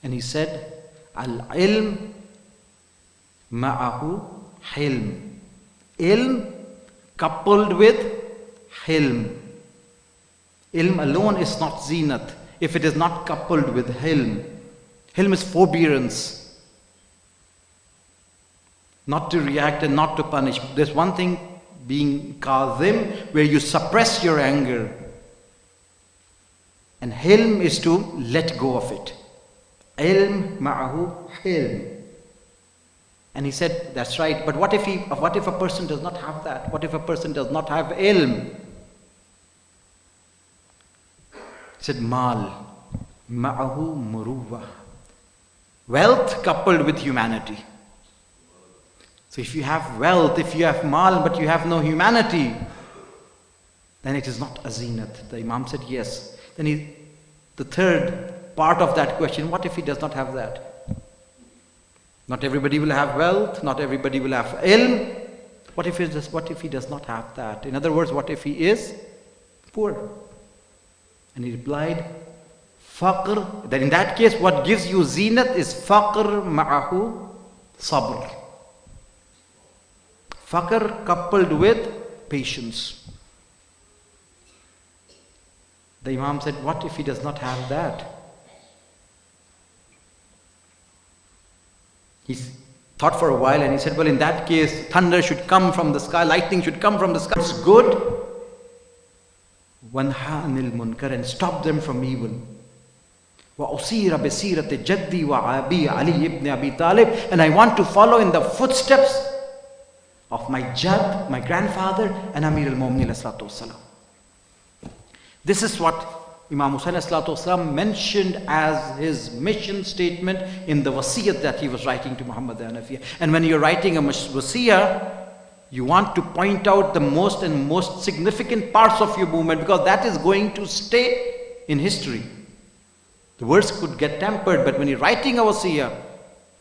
And he said, al-ilm ma'ahu hilm. Ilm coupled with hilm. Ilm alone is not zenith if it is not coupled with hilm. Hilm is forbearance. Not to react and not to punish. There's one thing being kazim, where you suppress your anger. And hilm is to let go of it. Ilm ma'ahu hilm. And he said, that's right, but what if a person does not have that? What if a person does not have ilm? He said, mal ma'ahu muruwa. Wealth coupled with humanity. So if you have wealth, if you have mal, but you have no humanity, then it is not a zenith. The Imam said yes. Then the third part of that question, what if he does not have that? Not everybody will have wealth, not everybody will have ilm. What if he does not have that? In other words, what if he is poor? And he replied, faqr. That in that case, what gives you zenith is faqr ma'ahu sabr. Faqr coupled with patience. The Imam said, what if he does not have that? He thought for a while and he said, well, in that case, thunder should come from the sky, lightning should come from the sky. It's good. Wanha anil munkar, and stop them from evil. Wa usira bisirati jaddi wa abi Ali ibn Abi Talib, and I want to follow in the footsteps of my Jad, my grandfather, and Amir al-Mu'minin sallallahu alaihi wasallam. This is what Imam Hussain ﷺ mentioned as his mission statement in the wasiyat that he was writing to Muhammad Hanafiya. And when you're writing a wasiyah, you want to point out the most significant parts of your movement, because that is going to stay in history. The words could get tempered, but when you're writing a wasiyah,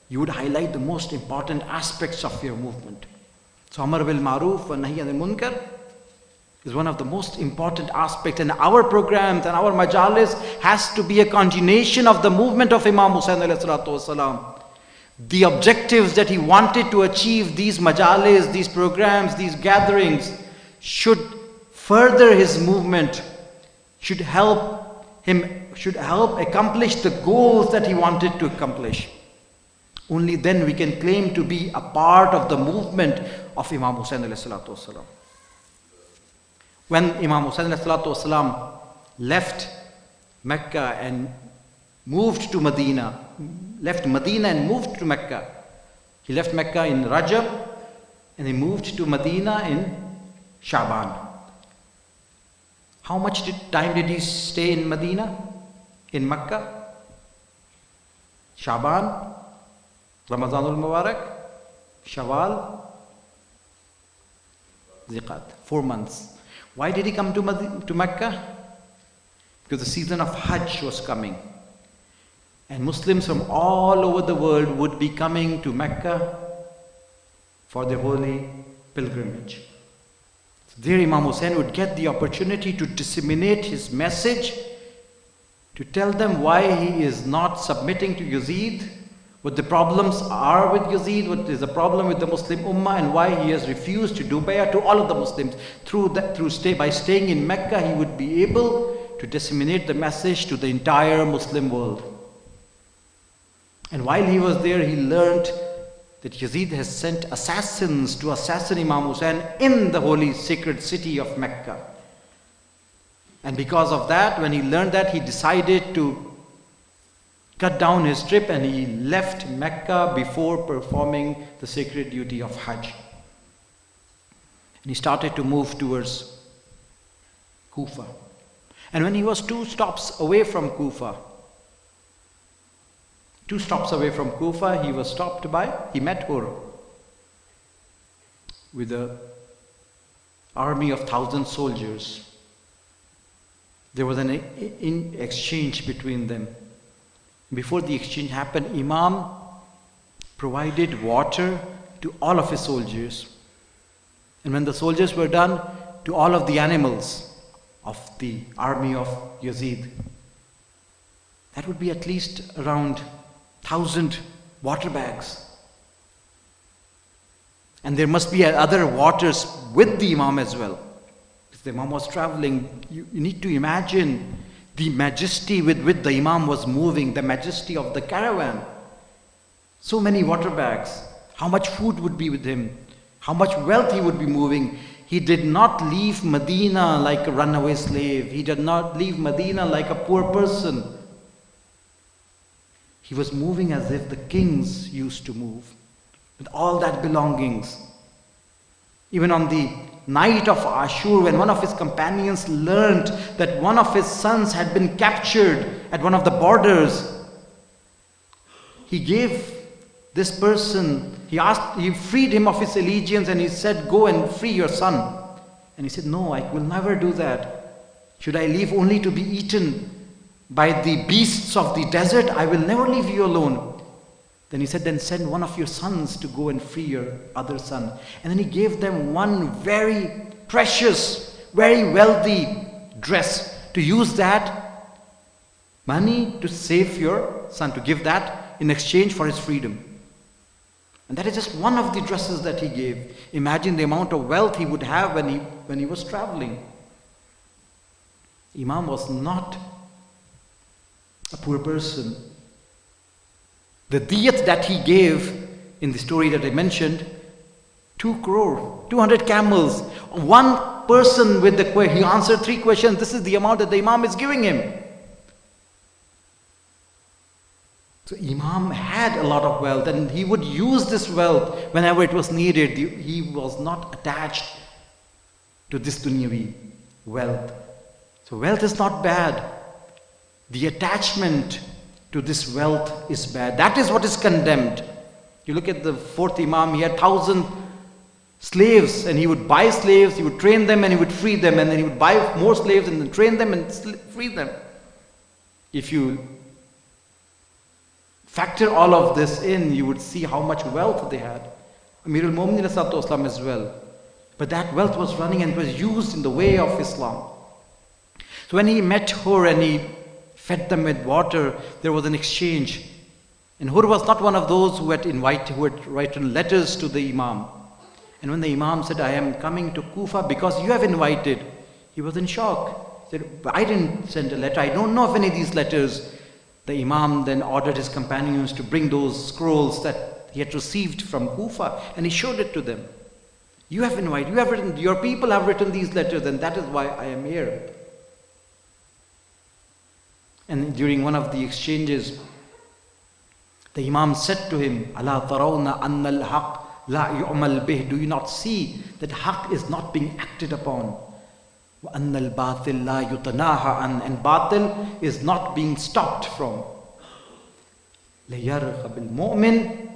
you would highlight the most important aspects of your movement. So Amar bil Ma'ruf wa Nahy anil Munkar is one of the most important aspects, and our programs and our majalis has to be a continuation of the movement of Imam Hussain alayhi salatu wasalam. The objectives that he wanted to achieve, these majalis, these programs, these gatherings, should further his movement, should help accomplish the goals that he wanted to accomplish. Only then we can claim to be a part of the movement of Imam Hussain alayhi salatu wasalam. When Imam Hussain ﷺ left Mecca and moved to Medina, left Medina and moved to Mecca. He left Mecca in Rajab and he moved to Medina in Shaban. How much time did he stay in Medina, in Mecca? Shaban, Ramazanul Mubarak, Shawwal, Ziqat, 4 months. Why did he come to Mecca? Because the season of Hajj was coming. And Muslims from all over the world would be coming to Mecca for the holy pilgrimage. So there Imam Hussain would get the opportunity to disseminate his message, to tell them why he is not submitting to Yazid, what the problems are with Yazid, what is the problem with the Muslim Ummah, and why he has refused to do bay'ah to all of the Muslims. By staying in Mecca, he would be able to disseminate the message to the entire Muslim world. And while he was there, he learned that Yazid has sent assassins to assassinate Imam Hussain in the holy sacred city of Mecca. And because of that, when he learned that, he decided to cut down his trip and he left Mecca before performing the sacred duty of Hajj. And he started to move towards Kufa. And when he was 2 stops away from Kufa, he was stopped by, he met Hur with an army of 1,000 soldiers. There was an exchange between them. Before the exchange happened, Imam provided water to all of his soldiers. And when the soldiers were done, to all of the animals of the army of Yazid. That would be at least around 1,000 water bags. And there must be other waters with the Imam as well. If the Imam was traveling, you need to imagine the majesty with which the Imam was moving, the majesty of the caravan. So many water bags. How much food would be with him? How much wealth he would be moving. He did not leave Medina like a runaway slave. He did not leave Medina like a poor person. He was moving as if the kings used to move, with all that belongings. Even on the night of Ashur, when one of his companions learned that one of his sons had been captured at one of the borders, he gave this person, he freed him of his allegiance and he said, "Go and free your son." And he said, "No, I will never do that. Should I leave only to be eaten by the beasts of the desert? I will never leave you alone." Then he said, "Then send one of your sons to go and free your other son." And then he gave them one very precious, very wealthy dress, to use that money to save your son, to give that in exchange for his freedom. And that is just one of the dresses that he gave. Imagine the amount of wealth he would have when he was traveling. Imam was not a poor person. The diyat that he gave in the story that I mentioned, 2 crore, 200 camels. One person with he answered 3 questions. This is the amount that the Imam is giving him. So Imam had a lot of wealth and he would use this wealth whenever it was needed. He was not attached to this dunyavi wealth. So wealth is not bad. The attachment to this wealth is bad. That is what is condemned. You look at the 4th Imam, he had 1,000 slaves and he would buy slaves, he would train them and he would free them, and then he would buy more slaves and then train them and free them. If you factor all of this in, you would see how much wealth they had. Amirul Mu'minin as well. But that wealth was running and it was used in the way of Islam. So when he met Hur and he fed them with water, there was an exchange. And Hur was not one of those who had written letters to the Imam. And when the Imam said, "I am coming to Kufa because you have invited," he was in shock. He said, "I didn't send a letter. I don't know of any of these letters." The Imam then ordered his companions to bring those scrolls that he had received from Kufa, and he showed it to them. "You have invited, you have written, your people have written these letters, and that is why I am here." And during one of the exchanges, the Imam said to him, "Ala tarawna anna al-haq la yu'mal bih." Do you not see that haq is not being acted upon? Wa anna al-batil la yutanaha an, and batil is not being stopped from. لَيَرْغَبِ الْمُؤْمِنِ,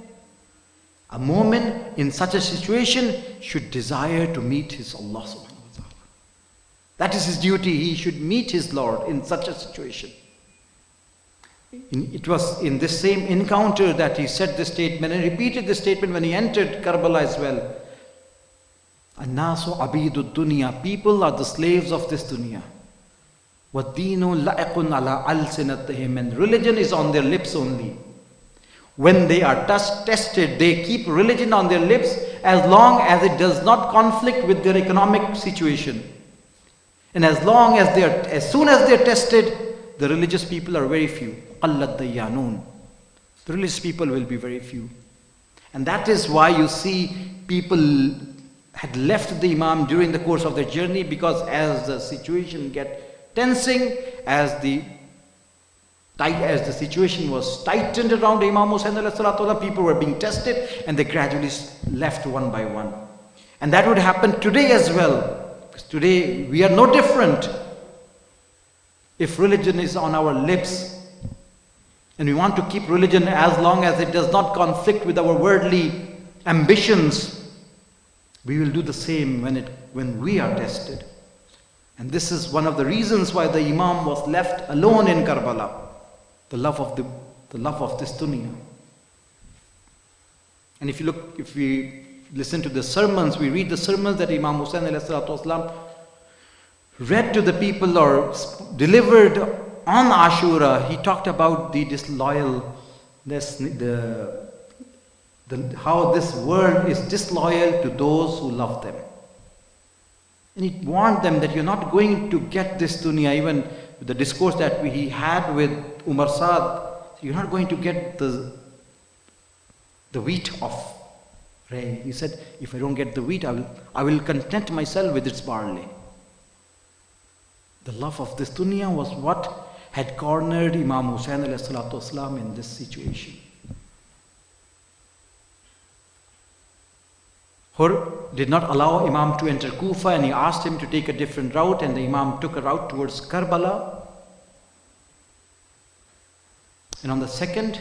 a mu'min in such a situation should desire to meet his Allah subhanahu wa ta'ala. That is his duty. He should meet his Lord in such a situation. It was in this same encounter that he said this statement and repeated this statement when he entered Karbala as well. "An-nasu abidu dunya." People are the slaves of this dunya. وَالدِّينُ لَائِقٌ عَلَىٰ أَلْسِنَتِهِمْ, and religion is on their lips only. When they are tested, they keep religion on their lips as long as it does not conflict with their economic situation. And as soon as they are tested, the religious people are very few. قَلَّتْ دَيَّانُونَ. The religious people will be very few. And that is why you see people had left the Imam during the course of their journey, because as the situation get tensing as the situation was tightened around Imam Hussain alayhi salatu, people were being tested and they gradually left one by one. And that would happen today as well. Because today we are no different. If religion is on our lips and we want to keep religion as long as it does not conflict with our worldly ambitions, we will do the same when we are tested. And this is one of the reasons why the Imam was left alone in Karbala. The love of this dunya. And if we listen to the sermons, we read the sermons that Imam Hussain alayhi salatu wasalam read to the people or delivered on Ashura. He talked about the disloyalness, how this world is disloyal to those who love them. And he warned them that you're not going to get this dunya. Even the discourse that he had with Umar Saad, you're not going to get the wheat of Ray. He said, if I don't get the wheat, I will content myself with its barley. The love of this dunya was what had cornered Imam Hussain alayhi salatu wasalam in this situation. Hur did not allow Imam to enter Kufa, and he asked him to take a different route, and the Imam took a route towards Karbala. And on the 2nd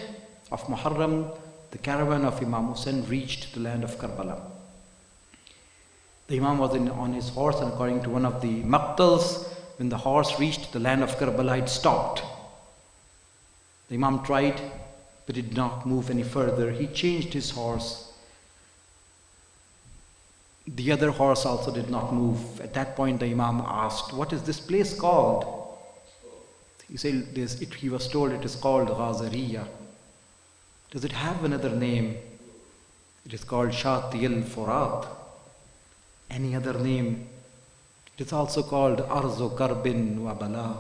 of Muharram, the caravan of Imam Hussain reached the land of Karbala. The Imam was on his horse, and according to one of the maqtals, when the horse reached the land of Karbala, it stopped. The Imam tried, but did not move any further. He changed his horse. The other horse also did not move. At that point, the Imam asked, "What is this place called?" He said, he was told it is called Ghazariya. Does it have another name? It is called Shati al-Furat. Any other name? It is also called Arzu Karbin wa Bala.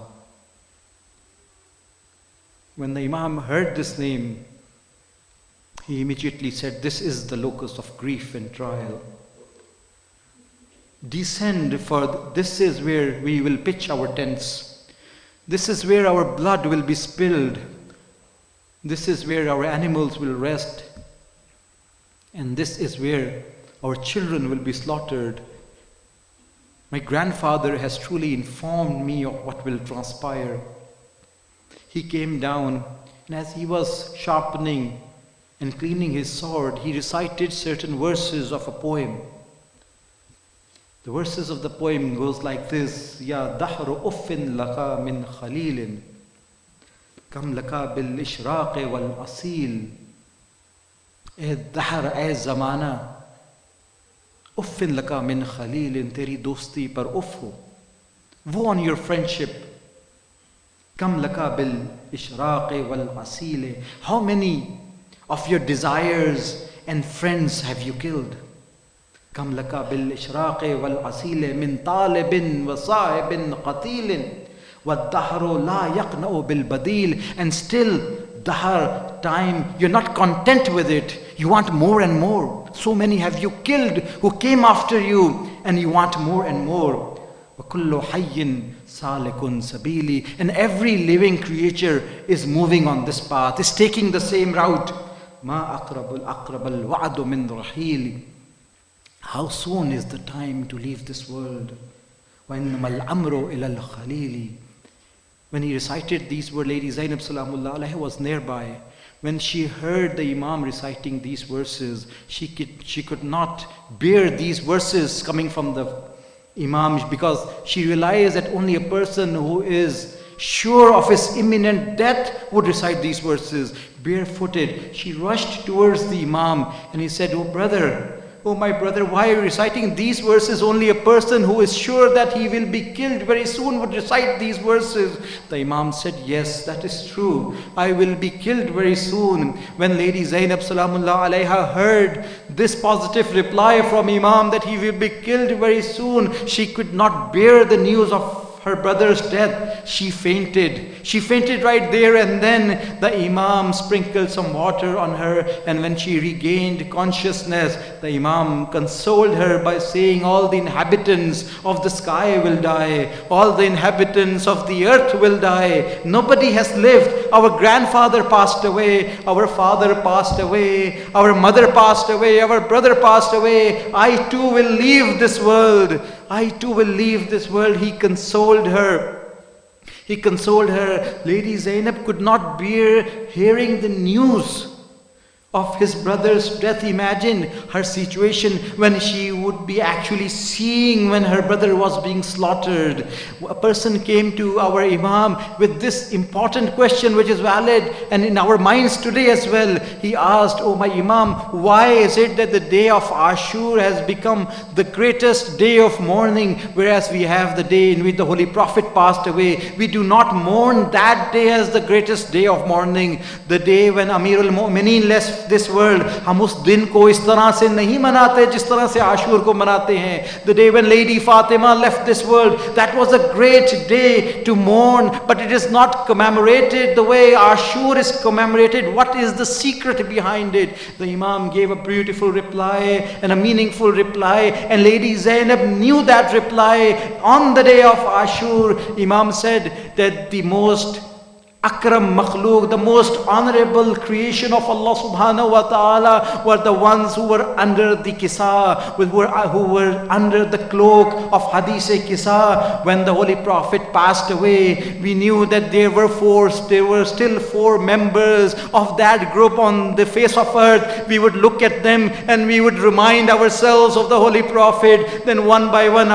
When the Imam heard this name, he immediately said, "This is the locus of grief and trial. Descend, for this is where we will pitch our tents. This is where our blood will be spilled. This is where our animals will rest. And this is where our children will be slaughtered. My grandfather has truly informed me of what will transpire." He came down, and as he was sharpening and cleaning his sword, he recited certain verses of a poem. The verses of the poem goes like this: Ya dahru uffin laka min khalilin, kam laka bil ishraqi wal asil. Eh dahr, eh zamana, uffin laka min khalilin, teri dosti par uff ho. Woe on your friendship. Kam laka bil ishraqi wal asil. How many of your desires and friends have you killed? Kam laka bil ishraqi wal asil min talibin wa sahibin qatilin wa dahru la yaqna'u bil badil. And still, dahr, time, you're not content with it. You want more and more. So many have you killed who came after you, and you want more and more. Wa kullu hayyin salikun sabili. And every living creature is moving on this path, is taking the same route. Ma aqrabul wa'adu min rahili. How soon is the time to leave this world? When he recited these words, Lady Zainab Salamullah Alaiha was nearby. When she heard the Imam reciting these verses, she could not bear these verses coming from the Imam, because she realized that only a person who is sure of his imminent death would recite these verses. Barefooted, she rushed towards the Imam, and he said, Oh my brother, why are you reciting these verses? Only a person who is sure that he will be killed very soon would recite these verses. The Imam said, yes, that is true. I will be killed very soon. When Lady Zainab Salamullah Alaiha heard this positive reply from Imam that he will be killed very soon, she could not bear the news of her brother's death, she fainted. She fainted right there and then. The Imam sprinkled some water on her, and when she regained consciousness, the Imam consoled her by saying, all the inhabitants of the sky will die, all the inhabitants of the earth will die. Nobody has lived. Our grandfather passed away, our father passed away, our mother passed away, our brother passed away. I too will leave this world. I too will leave this world. He consoled her. He consoled her. Lady Zainab could not bear hearing the news of his brother's death. Imagine her situation when she would be actually seeing when her brother was being slaughtered. A person came to our Imam with this important question, which is valid and in our minds today as well. He asked, "Oh my Imam, why is it that the day of Ashur has become the greatest day of mourning, whereas we have the day in which the Holy Prophet passed away? We do not mourn that day as the greatest day of mourning. The day when Amirul Mu'mineen left this world, हम उस दिन को इस तरह से नहीं मनाते जिस तरह से आशूर को मनाते हैं. The day when Lady Fatima left this world, that was a great day to mourn, but it is not commemorated the way Ashur is commemorated. What is the secret behind it?" The Imam gave a beautiful reply and a meaningful reply, and Lady Zainab knew that reply. On the day of Ashur, Imam said that the most Akram Makhluk, the most honorable creation of Allah subhanahu wa ta'ala, were the ones who were under the Kisa, who were under the cloak of Hadith-e Kisa. When the Holy Prophet passed away, we knew that there were still four members of that group on the face of earth. We would look at them and we would remind ourselves of the Holy Prophet. Then one by one,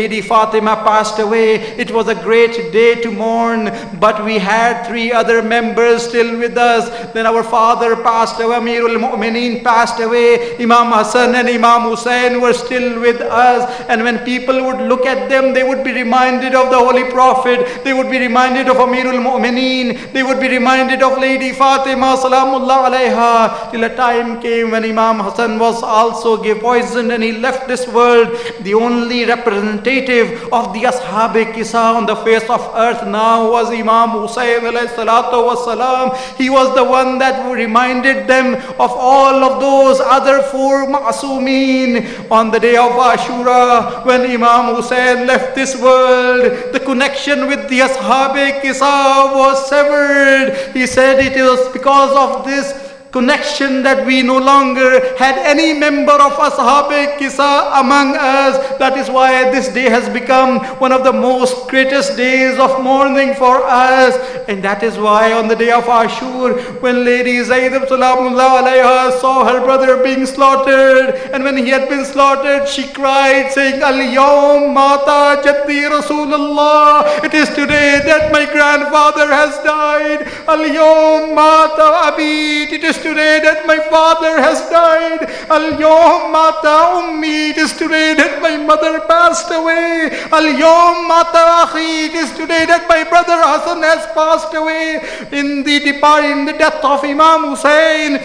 Lady Fatima passed away. It was a great day to mourn, but we had three other members still with us. Then our father passed away, Amirul Mu'mineen passed away, Imam Hassan and Imam Hussain were still with us. And when people would look at them, they would be reminded of the Holy Prophet, they would be reminded of Amirul Mu'mineen, they would be reminded of Lady Fatima Salamullah alayha. Till a time came when Imam Hassan was also poisoned and he left this world. The only representative of the Ashab-e Kisa on the face of earth now was Imam Hussain alayhi salatu wassalam. He was the one that reminded them of all of those other four Ma'asumeen. On the day of Ashura, when Imam Hussain left this world, the connection with the Ashab-e Kisa was severed. He said it was because of this connection that we no longer had any member of Ashab-e Kisa among us. That is why this day has become one of the most greatest days of mourning for us. And that is why on the day of Ashur, when Lady Zainab Salamullah alayha saw her brother being slaughtered, and when he had been slaughtered, she cried saying, "Al-yawm mata jaddi Rasulullah." It is today that my grandfather has died. Al-yawm mata abi. It is today that my father has died. Al-yawm mata ummi. It is today that my mother passed away. Al-yawm mata akhi. It is today that my brother Hassan has passed away. In the death of Imam Hussain,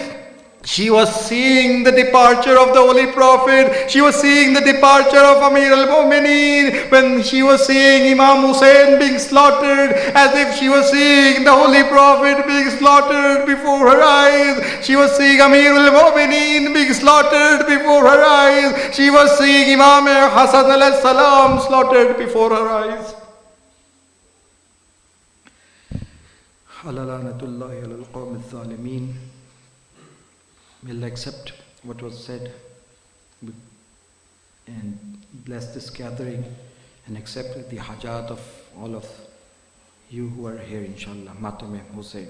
she was seeing the departure of the Holy Prophet. She was seeing the departure of Amir al-Mu'mineen. When she was seeing Imam Hussain being slaughtered, as if she was seeing the Holy Prophet being slaughtered before her eyes. She was seeing Amir al-Mu'mineen being slaughtered before her eyes. She was seeing Imam Hassan alayhi salam slaughtered before her eyes. Alala'natullahi alal qawm al-zalimeen. May Allah accept what was said and bless this gathering and accept the hajat of all of you who are here, inshallah. Matame Hussain.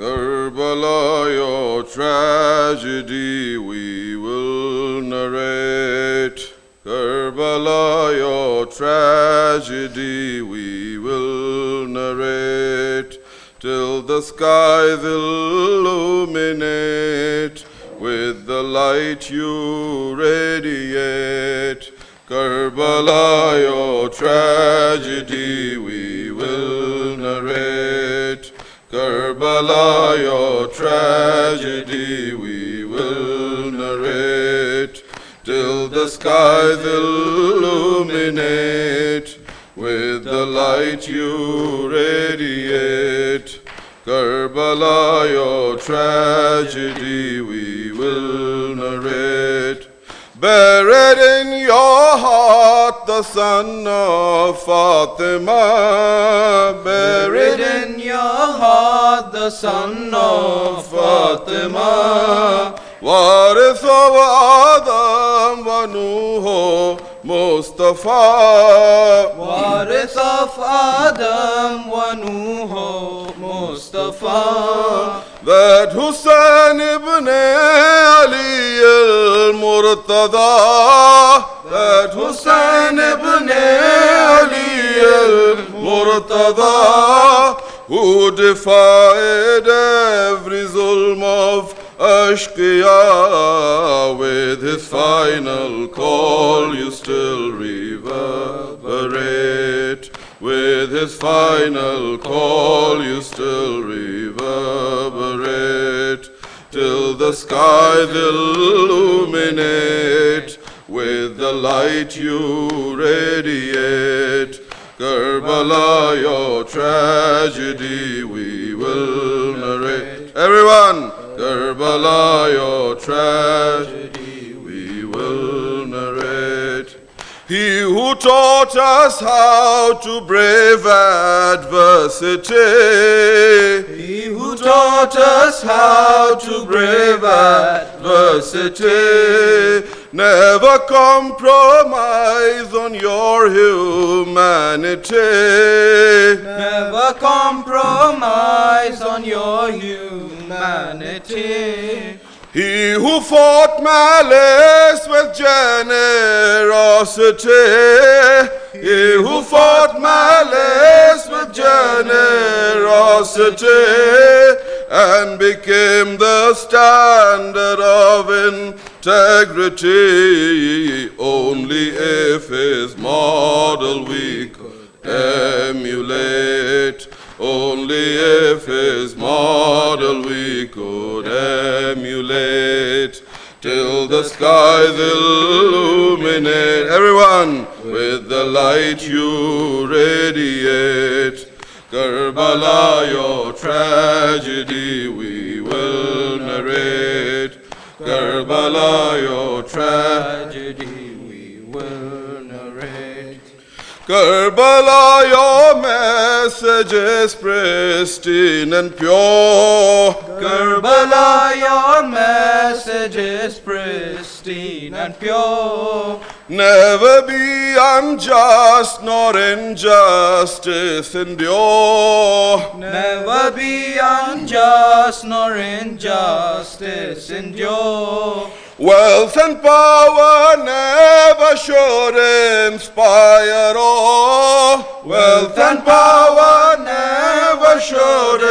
Karbala, your tragedy we will narrate. Karbala, your tragedy we will narrate, till the skies illuminate with the light you radiate. Karbala, your tragedy we will narrate. Karbala, your tragedy we will narrate, till the skies illuminate with the light you radiate. Karbala, your tragedy we will narrate. Buried in your heart the son of Fatima, Buried in your heart the son of Fatima, Warith of Adam wa Nuh Mustafa, Warith of Adam wa Nuh Mustafa, that Hussain ibn Ali al-Murtada, that Hussain ibn Ali al-Murtada, who defied every zulm of Ashqiya, with his final call you still reverberate. With his final call you still reverberate, till the skies illuminate with the light you radiate. Karbala, your tragedy we will narrate. Everyone, Karbala, your tragedy we will narrate. He who taught us how to brave adversity, He who taught us how to brave adversity, never compromise on your humanity. Never compromise on your humanity. He who fought malice with generosity, he who fought malice with generosity, and became the standard of integrity, only if his model we could emulate. Only if his model we could emulate, till the skies illuminate. Everyone, with the light you radiate. Karbala, your tragedy we will narrate. Karbala, your tragedy we will narrate. Karbala, your message is pristine and pure. Karbala, your message is pristine and pure. Never be unjust, nor injustice endure. Never be unjust, nor injustice endure. Wealth and power never should inspire awe. Wealth and power never should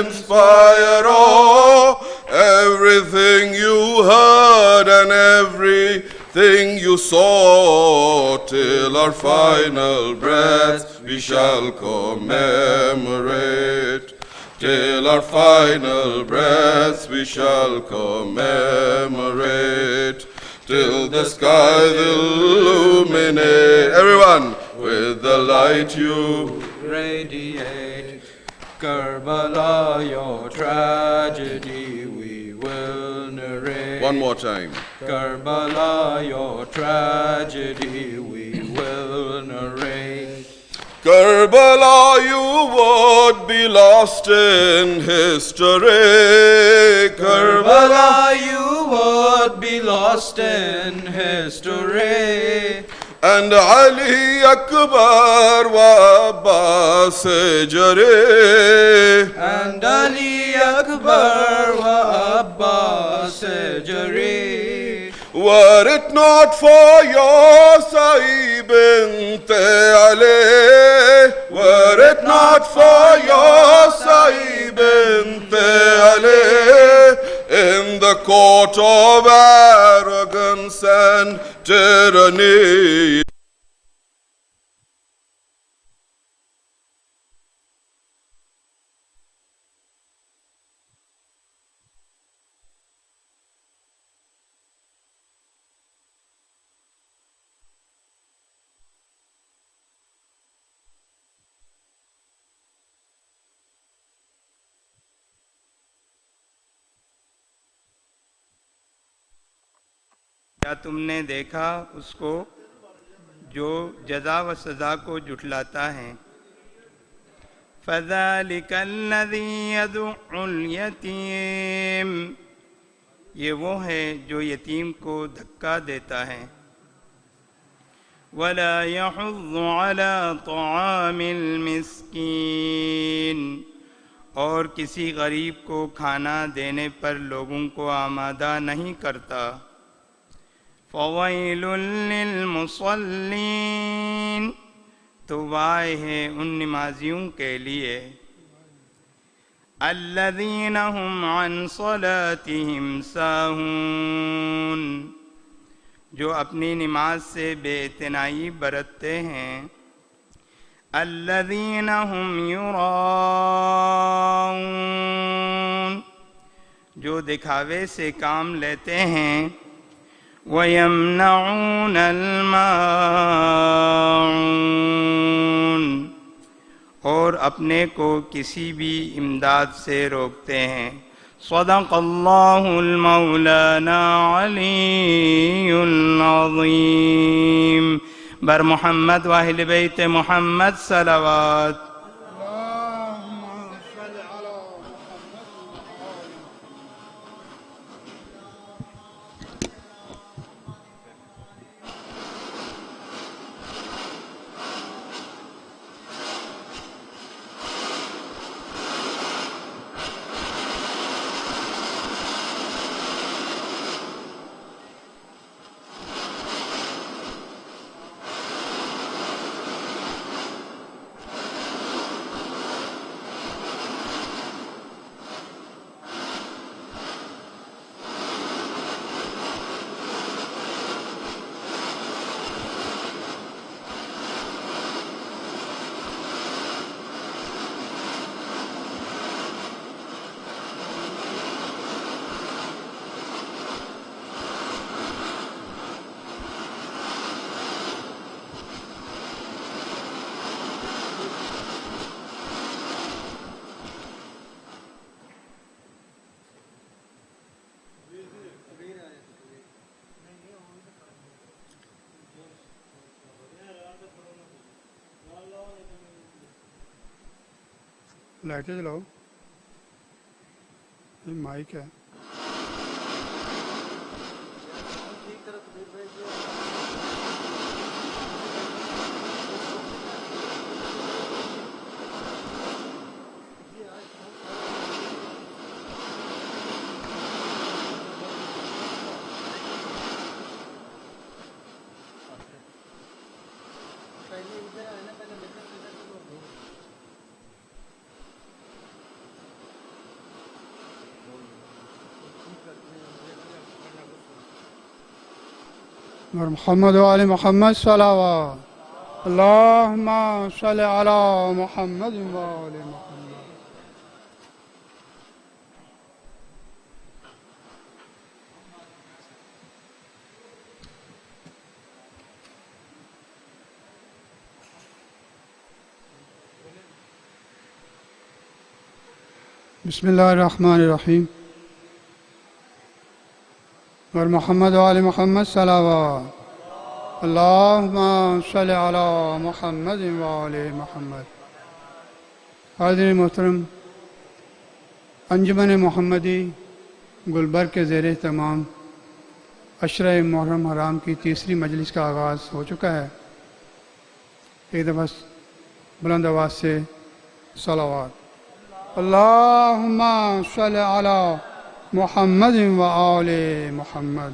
inspire awe. Everything you heard and everything you saw, till our final breath we shall commemorate. Till our final breath we shall commemorate, till the skies illuminate. Everyone, with the light you radiate. Karbala, your tragedy we will narrate. One more time. Karbala, your tragedy we will narrate. Karbala, you would be lost in history. Karbala, you would be lost in history. And Ali Akbar wa Abbas Jare. And Ali Akbar Were it not for your Sa'i bint Ali, were it not for your Sa'i bint Ali, in the court of arrogance and tyranny. کیا تم نے دیکھا اس کو جو جزا و سزا کو جھٹلاتا ہے؟ فَذَلِكَ الَّذِي يَدُعُّ الْيَتِيمَ، یہ وہ ہے جو یتیم کو دھکا دیتا ہے. وَلَا يَحُضُّ عَلَى طَعَامِ الْمِسْكِينِ، اور کسی غریب کو کھانا دینے پر لوگوں کو آمادہ نہیں کرتا. فَوَيْلٌ لِّلْمُصَلِّينَ، تو وائے ہے ان نمازیوں کے لیے. الَّذِينَ هُمْ عَنْ صَلَاتِهِمْ سَاهُونَ، جو اپنی نماز سے بے اعتنائی برتتے ہیں. الَّذِينَ هُمْ يُرَاءُونَ، جو دکھاوے سے کام لیتے ہیں. وَيَمْنَعُونَ الْمَاعُونَ، اور اپنے کو کسی بھی امداد سے روکتے ہیں. صدق اللہ المولانا علی العظیم. بر محمد و اہل بیت محمد صلوات. لائٹیں جلاؤ، یہ مائک ہے. محمد و آل محمد صلوات. اللہم صل علی محمد و آل محمد. بسم اللہ الرحمن الرحیم. اور محمد و آل محمد صلوات. اللہم صل علی محمد و آل محمد. حاضرین محترم، انجمن محمدی گلبرگ کے زیر اہتمام عشرہ محرم حرام کی تیسری مجلس کا آغاز ہو چکا ہے. ایک دفعہ بلند آواز سے صلوات. اللہم صل علی محمد و آل محمد.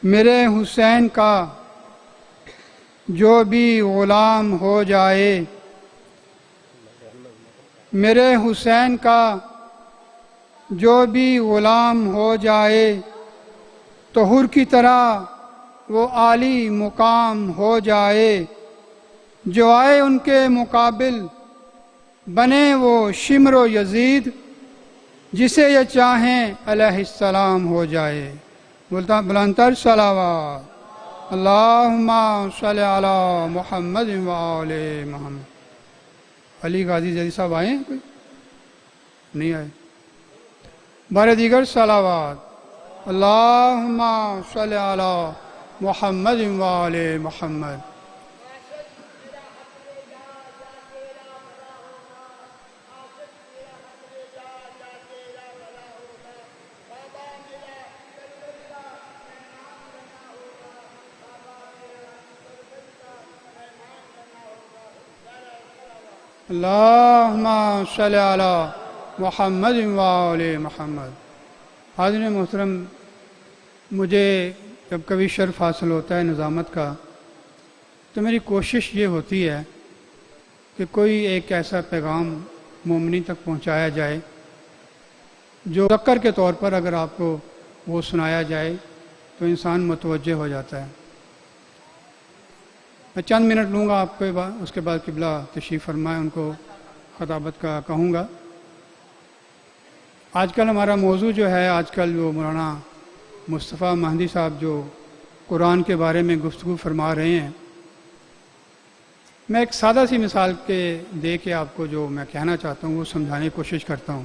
میرے حسین کا جو بھی غلام ہو جائے، میرے حسین کا جو بھی غلام ہو جائے، تو حر کی طرح وہ عالی مقام ہو جائے، جو آئے ان کے مقابل بنے وہ شمر و یزید، جسے یہ چاہیں علیہ السلام ہو جائے۔ بلندتر صلوات، اللہم صلی علی محمد و آل محمد۔ علی غازی زیدی صاحب آئے ہیں کوئی؟ نہیں آئے؟ بار دیگر صلوات، اللہم صلی علی محمد و آل محمد۔ اللہم صلی علی محمد و آل محمد۔ حاضرین محترم، مجھے جب کبھی شرف حاصل ہوتا ہے نظامت کا تو میری کوشش یہ ہوتی ہے کہ کوئی ایک ایسا پیغام مومنین تک پہنچایا جائے جو ذکر کے طور پر اگر آپ کو وہ سنایا جائے تو انسان متوجہ ہو جاتا ہے۔ میں چند منٹ لوں گا آپ کو، اس کے بعد قبلہ تشریف فرمائے ان کو خطابت کا کہوں گا۔ آج کل ہمارا موضوع جو ہے، آج کل وہ مولانا مصطفیٰ مہدی صاحب جو قرآن کے بارے میں گفتگو فرما رہے ہیں، میں ایک سادہ سی مثال کے دے کے آپ کو جو میں کہنا چاہتا ہوں وہ سمجھانے کی کوشش کرتا ہوں۔